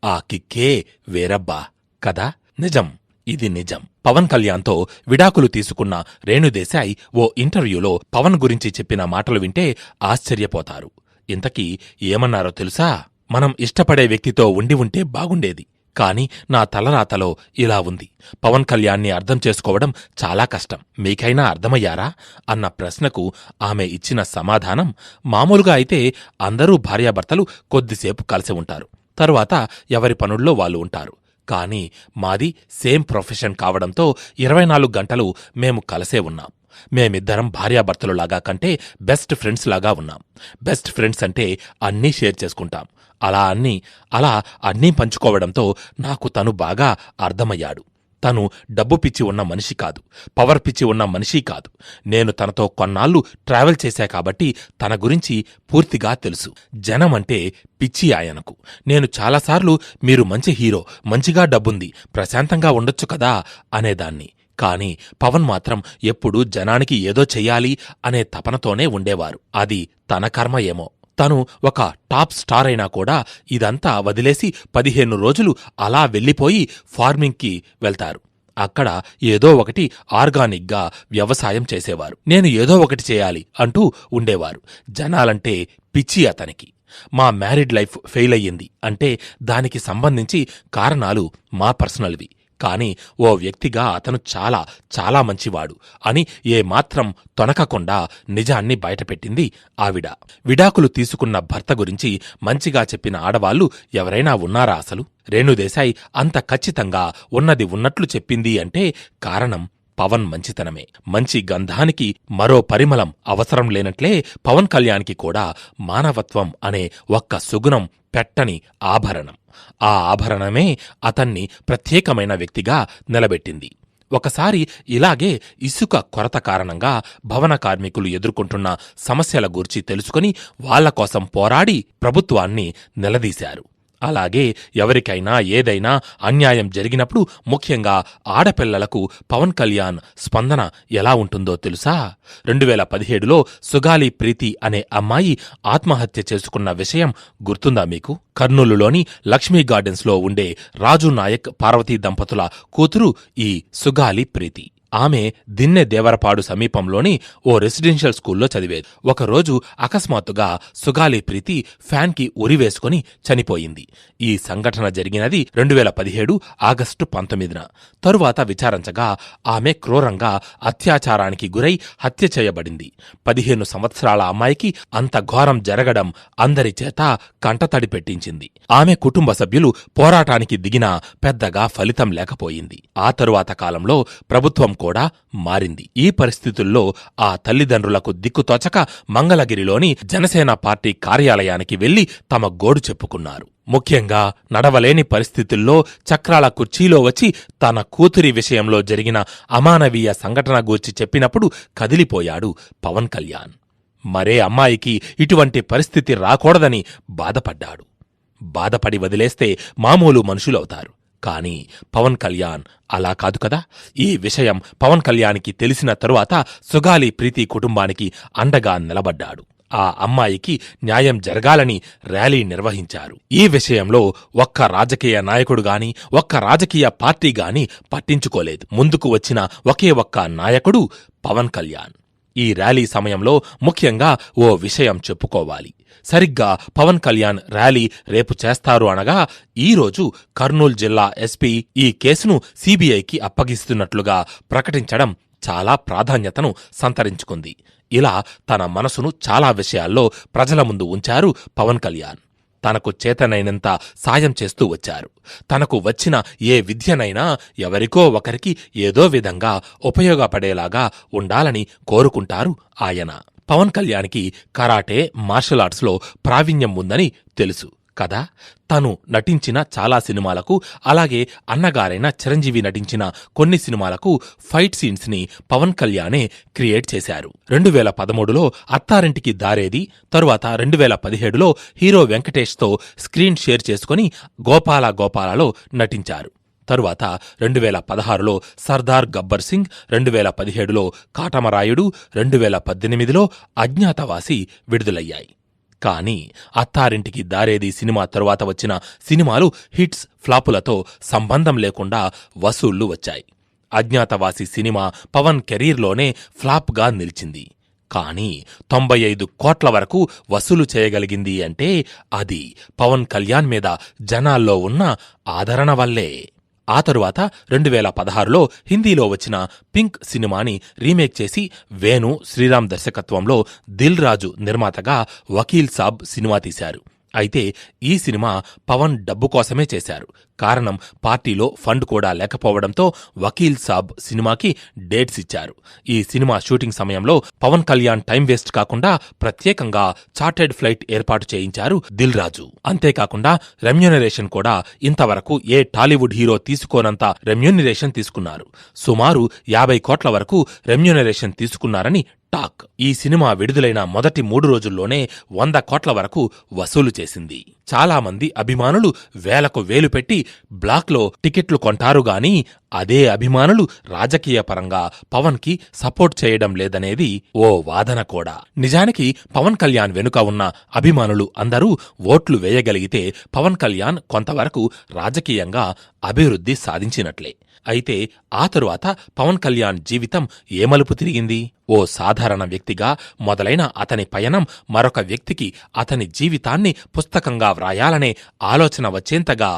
[SPEAKER 1] ఆ కిక్కే వేరబ్బా కదా. నిజం, ఇది నిజం. పవన్ కళ్యాణ్తో విడాకులు తీసుకున్న రేణుదేశాయ్ ఓ ఇంటర్వ్యూలో పవన్ గురించి చెప్పిన మాటలు వింటే ఆశ్చర్యపోతారు. ఇంతకీ ఏమన్నారో తెలుసా? మనం ఇష్టపడే వ్యక్తితో ఉండి బాగుండేది, కాని నా తలరాతలో ఇలా ఉంది. పవన్ కళ్యాణ్ని అర్థం చేసుకోవడం చాలా కష్టం. మీకైనా అర్థమయ్యారా అన్న ప్రశ్నకు ఆమె ఇచ్చిన సమాధానం, మామూలుగా అయితే అందరూ భార్యాభర్తలు కొద్దిసేపు కలిసి ఉంటారు, తరువాత ఎవరి పనుల్లో వాళ్ళు ఉంటారు. కానీ మాది సేమ్ ప్రొఫెషన్ కావడంతో 24 గంటలు మేము కలిసే ఉన్నాం. మేమిద్దరం భార్యాభర్తలులాగా కంటే బెస్ట్ ఫ్రెండ్స్ లాగా ఉన్నాం. బెస్ట్ ఫ్రెండ్స్ అంటే అన్నీ షేర్ చేసుకుంటాం. అలా అన్నీ పంచుకోవడంతో నాకు తను బాగా అర్థమయ్యాడు. తను డబ్బు పిచ్చి ఉన్న మనిషి కాదు, పవర్ పిచ్చి ఉన్న మనిషి కాదు. నేను తనతో కొన్నాళ్లు ట్రావెల్ చేశా కాబట్టి తన గురించి పూర్తిగా తెలుసు. జనమంటే పిచ్చి ఆయనకు. నేను చాలాసార్లు మీరు మంచి హీరో, మంచిగా డబ్బుంది, ప్రశాంతంగా ఉండొచ్చు కదా అనేదాన్ని. కాని పవన్ మాత్రం ఎప్పుడూ జనానికి ఏదో చెయ్యాలి అనే తపనతోనే ఉండేవారు. అది తన కర్మ ఏమో. తను ఒక టాప్ స్టార్ అయినా కూడా ఇదంతా వదిలేసి 15 రోజులు అలా వెళ్ళిపోయి ఫార్మింగ్కి వెళ్తారు. అక్కడ ఏదో ఒకటి ఆర్గానిక్గా వ్యవసాయం చేసేవారు. నేను ఏదో ఒకటి చేయాలి అంటూ ఉండేవారు. జనాలంటే పిచ్చి అతనికి. మా మ్యారీడ్ లైఫ్ ఫెయిల్ అయ్యింది అంటే దానికి సంబంధించి కారణాలు మా పర్సనల్వి. కాని ఓ వ్యక్తిగా అతను చాలా చాలా మంచివాడు అని ఏమాత్రం తొనకకుండా నిజాన్ని బయటపెట్టింది ఆవిడ. విడాకులు తీసుకున్న భర్త గురించి మంచిగా చెప్పిన ఆడవాళ్లు ఎవరైనా ఉన్నారా అసలు? రేణుదేశాయ్ అంత ఖచ్చితంగా ఉన్నది ఉన్నట్లు చెప్పింది అంటే కారణం పవన్ మంచితనమే. మంచి గంధానికి మరో పరిమళం అవసరం లేనట్లే పవన్ కళ్యాణ్కి కూడా మానవత్వం అనే ఒక్క సుగుణం పెట్టని ఆభరణం. ఆ ఆభరణమే అతన్ని ప్రత్యేకమైన వ్యక్తిగా నిలబెట్టింది. ఒకసారి ఇలాగే ఇసుక కొరత కారణంగా భవన కార్మికులు ఎదుర్కొంటున్న సమస్యల గూర్చి తెలుసుకుని వాళ్ల కోసం పోరాడి ప్రభుత్వాన్ని నిలదీశారు. అలాగే ఎవరికైనా ఏదైనా అన్యాయం జరిగినప్పుడు ముఖ్యంగా ఆడపిల్లలకు పవన్ కళ్యాణ్ స్పందన ఎలా ఉంటుందో తెలుసా? 2017లో సుగాలి ప్రీతి అనే అమ్మాయి ఆత్మహత్య చేసుకున్న విషయం గుర్తుందా మీకు? కర్నూలులోని లక్ష్మీ గార్డెన్స్లో ఉండే రాజు నాయక్ పార్వతీ దంపతుల కూతురు ఈ సుగాలి ప్రీతి. ఆమె దిన్నె దేవరపాడు సమీపంలోని ఓ రెసిడెన్షియల్ స్కూల్లో చదివేది. ఒకరోజు అకస్మాత్తుగా సుగాలి ప్రీతి ఫ్యాన్కి ఉరివేసుకుని చనిపోయింది. ఈ సంఘటన జరిగినది 2017 ఆగస్టు 19న. తరువాత విచారించగా ఆమె క్రూరంగా అత్యాచారానికి గురై హత్య చేయబడింది. 15 సంవత్సరాల అమ్మాయికి అంత ఘోరం జరగడం అందరి చేత కంటతడి పెట్టించింది. ఆమె కుటుంబ సభ్యులు పోరాటానికి దిగినా పెద్దగా ఫలితం లేకపోయింది. ఆ తరువాత కాలంలో ప్రభుత్వం కూడా మారింది. ఈ పరిస్థితుల్లో ఆ తల్లిదండ్రులకు దిక్కుతోచక మంగళగిరిలోని జనసేన పార్టీ కార్యాలయానికి వెళ్లి తమ గోడు చెప్పుకున్నారు. ముఖ్యంగా నడవలేని పరిస్థితుల్లో చక్రాల కుర్చీలో వచ్చి తన కూతురి విషయంలో జరిగిన అమానవీయ సంఘటన గూర్చి చెప్పినప్పుడు కదిలిపోయాడు పవన్ కళ్యాణ్. మరే అమ్మాయికి ఇటువంటి పరిస్థితి రాకూడదని బాధపడ్డాడు. బాధపడి వదిలేస్తే మామూలు మనుషులవుతారు. కానీ పవన్ కళ్యాణ్ అలా కాదు కదా. ఈ విషయం పవన్ కళ్యాణ్కి తెలిసిన తరువాత సుగాలి ప్రీతి కుటుంబానికి అండగా నిలబడ్డాడు. ఆ అమ్మాయికి న్యాయం జరగాలని ర్యాలీ నిర్వహించారు. ఈ విషయంలో ఒక్క రాజకీయ నాయకుడు గాని ఒక్క రాజకీయ పార్టీ గాని పట్టించుకోలేదు. ముందుకు వచ్చిన ఒకే ఒక్క నాయకుడు పవన్ కళ్యాణ్. ఈ ర్యాలీ సమయంలో ముఖ్యంగా ఓ విషయం చెప్పుకోవాలి. సరిగ్గా పవన్ కళ్యాణ్ ర్యాలీ రేపు చేస్తారు అనగా ఈరోజు కర్నూలు జిల్లా ఎస్పీ ఈ కేసును సీబీఐకి అప్పగిస్తున్నట్లుగా ప్రకటించడం చాలా ప్రాధాన్యతను సంతరించుకుంది. ఇలా తన మనసును చాలా విషయాల్లో ప్రజల ముందు ఉంచారు పవన్ కళ్యాణ్. తనకు చేతనైనంత సాయం చేస్తూ వచ్చారు. తనకు వచ్చిన ఏ విద్యనైనా ఎవరికో ఒకరికి ఏదో విధంగా ఉపయోగపడేలాగా ఉండాలని కోరుకుంటారు ఆయన. పవన్ కళ్యాణ్కి కరాటే, మార్షల్ ఆర్ట్స్లో ప్రావీణ్యం ఉందని తెలుసు కదా. తను నటించిన చాలా సినిమాలకు, అలాగే అన్నగారైన చిరంజీవి నటించిన కొన్ని సినిమాలకు ఫైట్ సీన్స్ ని పవన్ కళ్యాణే క్రియేట్ చేశారు. 2013లో అత్తారింటికి దారేది, తరువాత 2017లో హీరో వెంకటేష్తో స్క్రీన్ షేర్ చేసుకుని గోపాల గోపాలలో నటించారు. తరువాత 2016లో సర్దార్ గబ్బర్ సింగ్, 2017లో కాటమరాయుడు, 2018లో అజ్ఞాతవాసి విడుదలయ్యాయి. కానీ అత్తారింటికి దారేది సినిమా తరువాత వచ్చిన సినిమాలు హిట్స్, ఫ్లాపులతో సంబంధం లేకుండా వసూళ్లు వచ్చాయి. అజ్ఞాతవాసి సినిమా పవన్ కెరీర్లోనే ఫ్లాప్గా నిలిచింది. కానీ 95 కోట్ల వరకు వసూలు చేయగలిగింది అంటే అది పవన్ కళ్యాణ్ మీద జనాల్లో ఉన్న ఆదరణ వల్లే. ఆ తరువాత 2016లో హిందీలో వచ్చిన పింక్ సినిమాని రీమేక్ చేసి వేణు శ్రీరామ్ దర్శకత్వంలో దిల్ రాజు నిర్మాతగా వకీల్ సాబ్ సినిమా తీశారు. అయితే ఈ సినిమా పవన్ డబ్బు కోసమే చేశారు. కారణం పార్టీలో ఫండ్ కూడా లేకపోవడంతో వకీల్ సాబ్ సినిమాకి డేట్స్ ఇచ్చారు. ఈ సినిమా షూటింగ్ సమయంలో పవన్ కళ్యాణ్ టైం వేస్ట్ కాకుండా ప్రత్యేకంగా చార్టెడ్ ఫ్లైట్ ఏర్పాటు చేయించారు దిల్ రాజు. అంతేకాకుండా రెమ్యూనరేషన్ కూడా ఇంతవరకు ఏ టాలీవుడ్ హీరో తీసుకోనంత రెమ్యూనరేషన్ తీసుకున్నారు. సుమారు 50 కోట్ల వరకు రెమ్యూనరేషన్ తీసుకున్నారని టాక్. ఈ సినిమా విడుదలైన మొదటి 3 రోజుల్లోనే 100 కోట్ల వరకు వసూలు చేసింది. చాలా మంది అభిమానులు వేలకు వేలు పెట్టి బ్లాక్లో టికెట్లు కొంటారు గాని అదే అభిమానులు రాజకీయ పరంగా పవన్ కి సపోర్ట్ చేయడం లేదనేది ఓ వాదన కూడా. నిజానికి పవన్ కళ్యాణ్ వెనుక ఉన్న అభిమానులు అందరూ ఓట్లు వేయగలిగితే పవన్ కళ్యాణ్ కొంతవరకు రాజకీయంగా అభివృద్ధి సాధించినట్లే. అయితే ఆ తరువాత పవన్ కళ్యాణ్ జీవితం ఏ మలుపు తిరిగింది? ఓ సాధారణ వ్యక్తిగా మొదలైన అతని పయనం మరొక వ్యక్తికి అతని జీవితాన్ని పుస్తకంగా వ్రాయాలనే ఆలోచన వచ్చేంతగా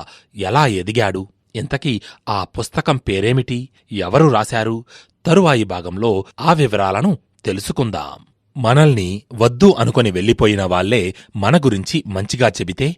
[SPEAKER 1] ఎలా ఎదిగాడు? ఇంతకీ ఆ పుస్తకం పేరేమిటి? ఎవరు రాశారు? తరువాయి భాగంలో ఆ వివరాలను తెలుసుకుందాం. మనల్ని వద్దు అనుకొని వెళ్ళిపోయిన వాళ్లే మన గురించి మంచిగా చెబితే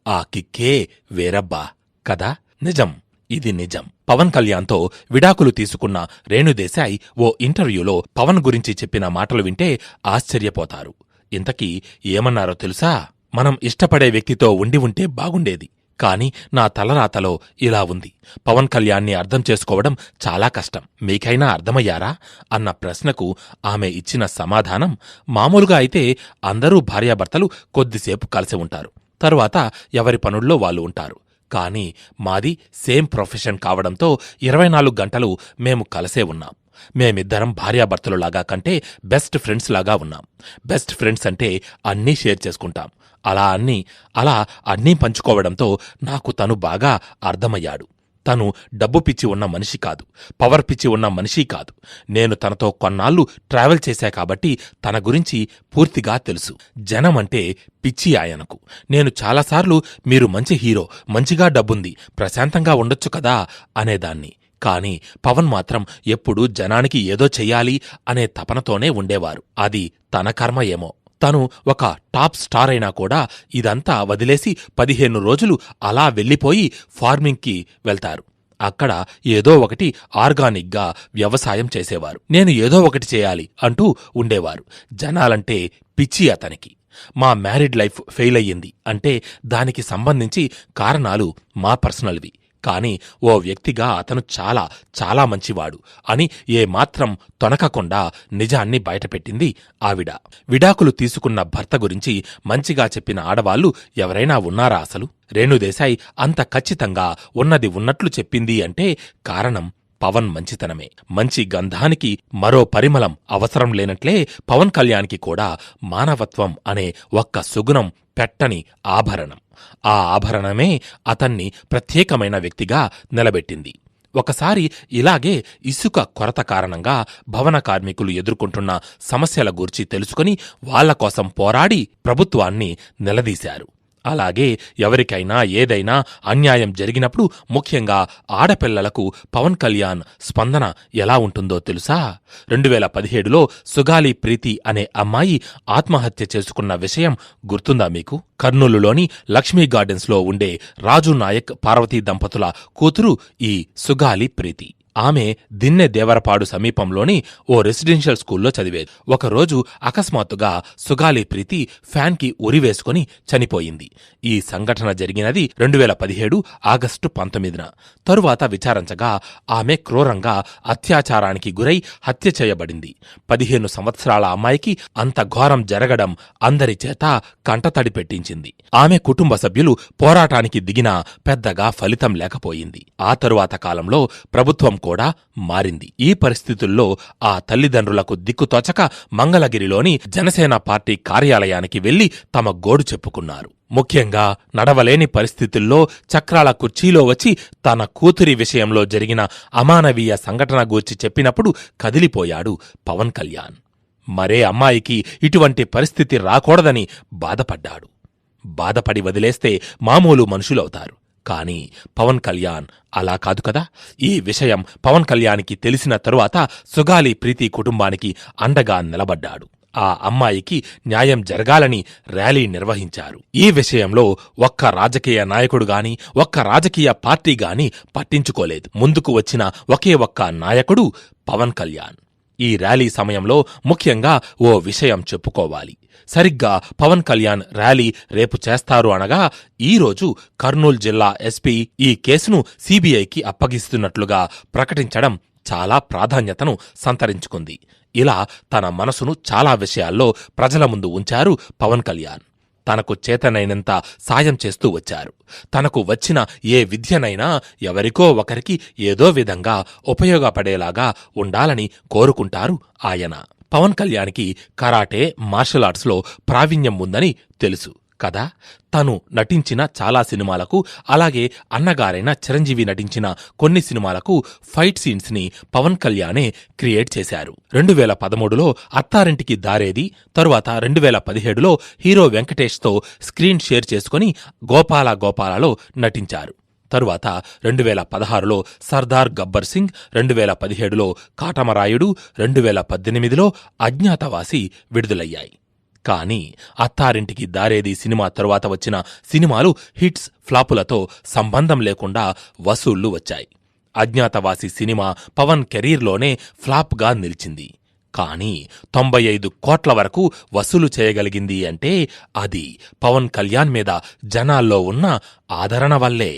[SPEAKER 1] ఆ కిక్కే వేరబ్బా కదా. నిజం, ఇది నిజం. పవన్ కళ్యాణ్తో విడాకులు తీసుకున్న రేణుదేశాయ్ ఓ ఇంటర్వ్యూలో పవన్ గురించి చెప్పిన మాటలు వింటే ఆశ్చర్యపోతారు. ఇంతకీ ఏమన్నారో తెలుసా? మనం ఇష్టపడే వ్యక్తితో ఉండి ఉంటే బాగుండేది, కాని నా తలరాతలో ఇలా ఉంది. పవన్ కళ్యాణ్ని అర్థం చేసుకోవడం చాలా కష్టం. మీకైనా అర్థమయ్యారా అన్న ప్రశ్నకు ఆమె ఇచ్చిన సమాధానం, మామూలుగా అయితే అందరూ భార్యాభర్తలు కొద్దిసేపు కలిసి ఉంటారు, తరువాత ఎవరి పనుల్లో వాళ్ళు ఉంటారు. కానీ మాది సేమ్ ప్రొఫెషన్ కావడంతో 24 గంటలు మేము కలిసే ఉన్నాం. మేమిద్దరం భార్యాభర్తలులాగా కంటే బెస్ట్ ఫ్రెండ్స్ లాగా ఉన్నాం. బెస్ట్ ఫ్రెండ్స్ అంటే అన్నీ షేర్ చేసుకుంటాం. అలా అన్నీ పంచుకోవడంతో నాకు తను బాగా అర్థమయ్యాడు. తను డబ్బు పిచ్చి ఉన్న మనిషి కాదు, పవర్ పిచ్చి ఉన్న మనిషి కాదు. నేను తనతో కొన్నాళ్లు ట్రావెల్ చేశా కాబట్టి తన గురించి పూర్తిగా తెలుసు. జనమంటే పిచ్చి ఆయనకు. నేను చాలాసార్లు మీరు మంచి హీరో, మంచిగా డబ్బుంది, ప్రశాంతంగా ఉండొచ్చు కదా అనేదాన్ని. కాని పవన్ మాత్రం ఎప్పుడూ జనానికి ఏదో చెయ్యాలి అనే తపనతోనే ఉండేవారు. అది తన కర్మ ఏమో. తను ఒక టాప్ స్టార్ అయినా కూడా ఇదంతా వదిలేసి 15 రోజులు అలా వెళ్ళిపోయి ఫార్మింగ్కి వెళ్తారు. అక్కడ ఏదో ఒకటి ఆర్గానిక్గా వ్యవసాయం చేసేవారు. నేను ఏదో ఒకటి చేయాలి అంటూ ఉండేవారు. జనాలంటే పిచ్చి అతనికి. మా మ్యారీడ్ లైఫ్ ఫెయిల్ అయ్యింది అంటే దానికి సంబంధించి కారణాలు మా పర్సనల్వి. కాని ఓ వ్యక్తిగా అతను చాలా చాలా మంచివాడు అని ఏమాత్రం తొనకకుండా నిజాన్ని బయటపెట్టింది ఆవిడ. విడాకులు తీసుకున్న భర్త గురించి మంచిగా చెప్పిన ఆడవాళ్లు ఎవరైనా ఉన్నారా అసలు? రేణుదేశాయ్ అంత ఖచ్చితంగా ఉన్నది ఉన్నట్లు చెప్పింది అంటే కారణం పవన్ మంచితనమే. మంచి గంధానికి మరో పరిమళం అవసరం లేనట్లే పవన్ కళ్యాణ్కి కూడా మానవత్వం అనే ఒక్క సుగుణం పెట్టని ఆభరణం. ఆ ఆభరణమే అతన్ని ప్రత్యేకమైన వ్యక్తిగా నిలబెట్టింది. ఒకసారి ఇలాగే ఇసుక కొరత కారణంగా భవన కార్మికులు ఎదుర్కొంటున్న సమస్యల గూర్చి తెలుసుకుని వాళ్ల కోసం పోరాడి ప్రభుత్వాన్ని నిలదీశారు. అలాగే ఎవరికైనా ఏదైనా అన్యాయం జరిగినప్పుడు ముఖ్యంగా ఆడపిల్లలకు పవన్ కళ్యాణ్ స్పందన ఎలా ఉంటుందో తెలుసా? 2017లో సుగాలి ప్రీతి అనే అమ్మాయి ఆత్మహత్య చేసుకున్న విషయం గుర్తుందా మీకు? కర్నూలులోని లక్ష్మీ గార్డెన్స్లో ఉండే రాజు నాయక్ పార్వతీ దంపతుల కూతురు ఈ సుగాలి ప్రీతి. ఆమె దిన్నె దేవరపాడు సమీపంలోని ఓ రెసిడెన్షియల్ స్కూల్లో చదివేది. ఒకరోజు అకస్మాత్తుగా సుగాలి ప్రీతి ఫ్యాన్కి ఉరివేసుకుని చనిపోయింది. ఈ సంఘటన జరిగినది 2017 ఆగస్టు 19న. తరువాత విచారించగా ఆమె క్రూరంగా అత్యాచారానికి గురై హత్య చేయబడింది. 15 సంవత్సరాల అమ్మాయికి అంత ఘోరం జరగడం అందరి చేత కంటతడి పెట్టించింది. ఆమె కుటుంబ సభ్యులు పోరాటానికి దిగినా పెద్దగా ఫలితం లేకపోయింది. ఆ తరువాత కాలంలో ప్రభుత్వం కూడా మారింది. ఈ పరిస్థితుల్లో ఆ తల్లిదండ్రులకు దిక్కుతోచక మంగళగిరిలోని జనసేన పార్టీ కార్యాలయానికి వెళ్లి తమ గోడు చెప్పుకున్నారు. ముఖ్యంగా నడవలేని పరిస్థితుల్లో చక్రాల కుర్చీలో వచ్చి తన కూతురి విషయంలో జరిగిన అమానవీయ సంఘటన గూర్చి చెప్పినప్పుడు కదిలిపోయాడు పవన్ కళ్యాణ్. మరే అమ్మాయికి ఇటువంటి పరిస్థితి రాకూడదని బాధపడ్డాడు. బాధపడి వదిలేస్తే మామూలు మనుషులవుతారు. కాని పవన్ కళ్యాణ్ అలా కాదు కదా. ఈ విషయం పవన్ కళ్యాణ్కి తెలిసిన తరువాత సుగాలి ప్రీతి కుటుంబానికి అండగా నిలబడ్డాడు. ఆ అమ్మాయికి న్యాయం జరగాలని ర్యాలీ నిర్వహించారు. ఈ విషయంలో ఒక్క రాజకీయ నాయకుడు గాని ఒక్క రాజకీయ పార్టీ గాని పట్టించుకోలేదు. ముందుకు వచ్చిన ఒకే ఒక్క నాయకుడు పవన్ కళ్యాణ్. ఈ ర్యాలీ సమయంలో ముఖ్యంగా ఓ విషయం చెప్పుకోవాలి. సరిగ్గా పవన్ కళ్యాణ్ ర్యాలీ రేపు చేస్తారు అనగా ఈరోజు కర్నూలు జిల్లా ఎస్పీ ఈ కేసును సీబీఐకి అప్పగిస్తున్నట్లుగా ప్రకటించడం చాలా ప్రాధాన్యతను సంతరించుకుంది. ఇలా తన మనసును చాలా విషయాల్లో ప్రజల ముందు ఉంచారు పవన్ కళ్యాణ్. తనకు చేతనైనంత సాయం చేస్తూ వచ్చారు. తనకు వచ్చిన ఏ విద్యనైనా ఎవరికో ఒకరికి ఏదో విధంగా ఉపయోగపడేలాగా ఉండాలని కోరుకుంటారు ఆయన. పవన్ కళ్యాణ్కి కరాటే, మార్షల్ ఆర్ట్స్లో ప్రావీణ్యం ఉందని తెలుసు కదా. తను నటించిన చాలా సినిమాలకు, అలాగే అన్నగారైన చిరంజీవి నటించిన కొన్ని సినిమాలకు ఫైట్ సీన్స్ ని పవన్ కళ్యాణే క్రియేట్ చేశారు. 2013లో అత్తారింటికి దారేది, తరువాత 2017లో హీరో వెంకటేష్తో స్క్రీన్ షేర్ చేసుకుని గోపాల గోపాలలో నటించారు. తరువాత 2016లో సర్దార్ గబ్బర్ సింగ్, 2017లో కాటమరాయుడు, 2018లో అజ్ఞాతవాసి విడుదలయ్యాయి. కాని అత్తారింటికి దారేది సినిమా తరువాత వచ్చిన సినిమాలు హిట్స్, ఫ్లాపులతో సంబంధం లేకుండా వసూళ్లు వచ్చాయి. అజ్ఞాతవాసి సినిమా పవన్ కెరీర్లోనే ఫ్లాప్గా నిలిచింది. కానీ 95 కోట్ల వరకు వసూలు చేయగలిగింది అంటే అది పవన్ కళ్యాణ్ మీద జనాల్లో ఉన్న ఆదరణ వల్లే.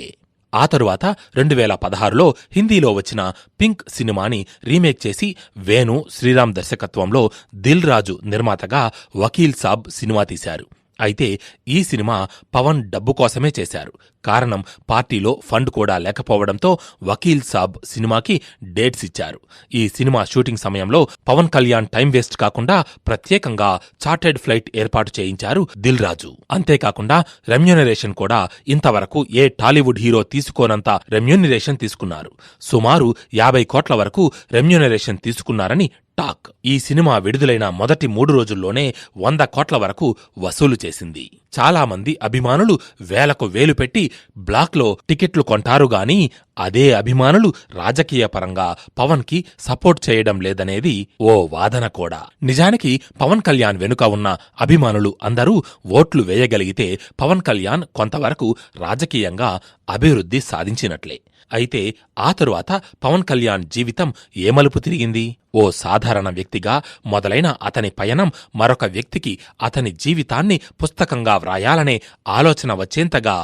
[SPEAKER 1] ఆ తరువాత 2016లో హిందీలో వచ్చిన పింక్ సినిమాని రీమేక్ చేసి వేణు శ్రీరామ్ దర్శకత్వంలో దిల్ రాజు నిర్మాతగా వకీల్ సాబ్ సినిమా తీశారు. అయితే ఈ సినిమా పవన్ డబ్బు కోసమే చేశారు. కారణం పార్టీలో ఫండ్ కూడా లేకపోవడంతో వకీల్ సాబ్ సినిమాకి డేట్స్ ఇచ్చారు. ఈ సినిమా షూటింగ్ సమయంలో పవన్ కళ్యాణ్ టైం వేస్ట్ కాకుండా ప్రత్యేకంగా చార్టెడ్ ఫ్లైట్ ఏర్పాటు చేయించారు దిల్ రాజు. అంతేకాకుండా రెమ్యూనరేషన్ కూడా ఇంతవరకు ఏ టాలీవుడ్ హీరో తీసుకోనంత రెమ్యూనరేషన్ తీసుకున్నారు. సుమారు 50 కోట్ల వరకు రెమ్యూనరేషన్ తీసుకున్నారని టాక్. ఈ సినిమా విడుదలైన మొదటి 3 రోజుల్లోనే 100 కోట్ల వరకు వసూలు చేసింది. చాలా మంది అభిమానులు వేలకు వేలు పెట్టి బ్లాక్లో టికెట్లు కొంటారు గాని అదే అభిమానులు రాజకీయ పరంగా పవన్ కి సపోర్ట్ చేయడం లేదనేది ఓ వాదన కూడా. నిజానికి పవన్ కళ్యాణ్ వెనుక ఉన్న అభిమానులు అందరూ ఓట్లు వేయగలిగితే పవన్ కళ్యాణ్ కొంతవరకు రాజకీయంగా అభివృద్ధి సాధించినట్లే. అయితే ఆ తరువాత పవన్ కళ్యాణ్ జీవితం ఏ మలుపు తిరిగింది? ఓ సాధారణ వ్యక్తిగా మొదలైన అతని పయనం మరొక వ్యక్తికి అతని జీవితాన్ని పుస్తకంగా వ్రాయాలనే ఆలోచన వచ్చేంతగా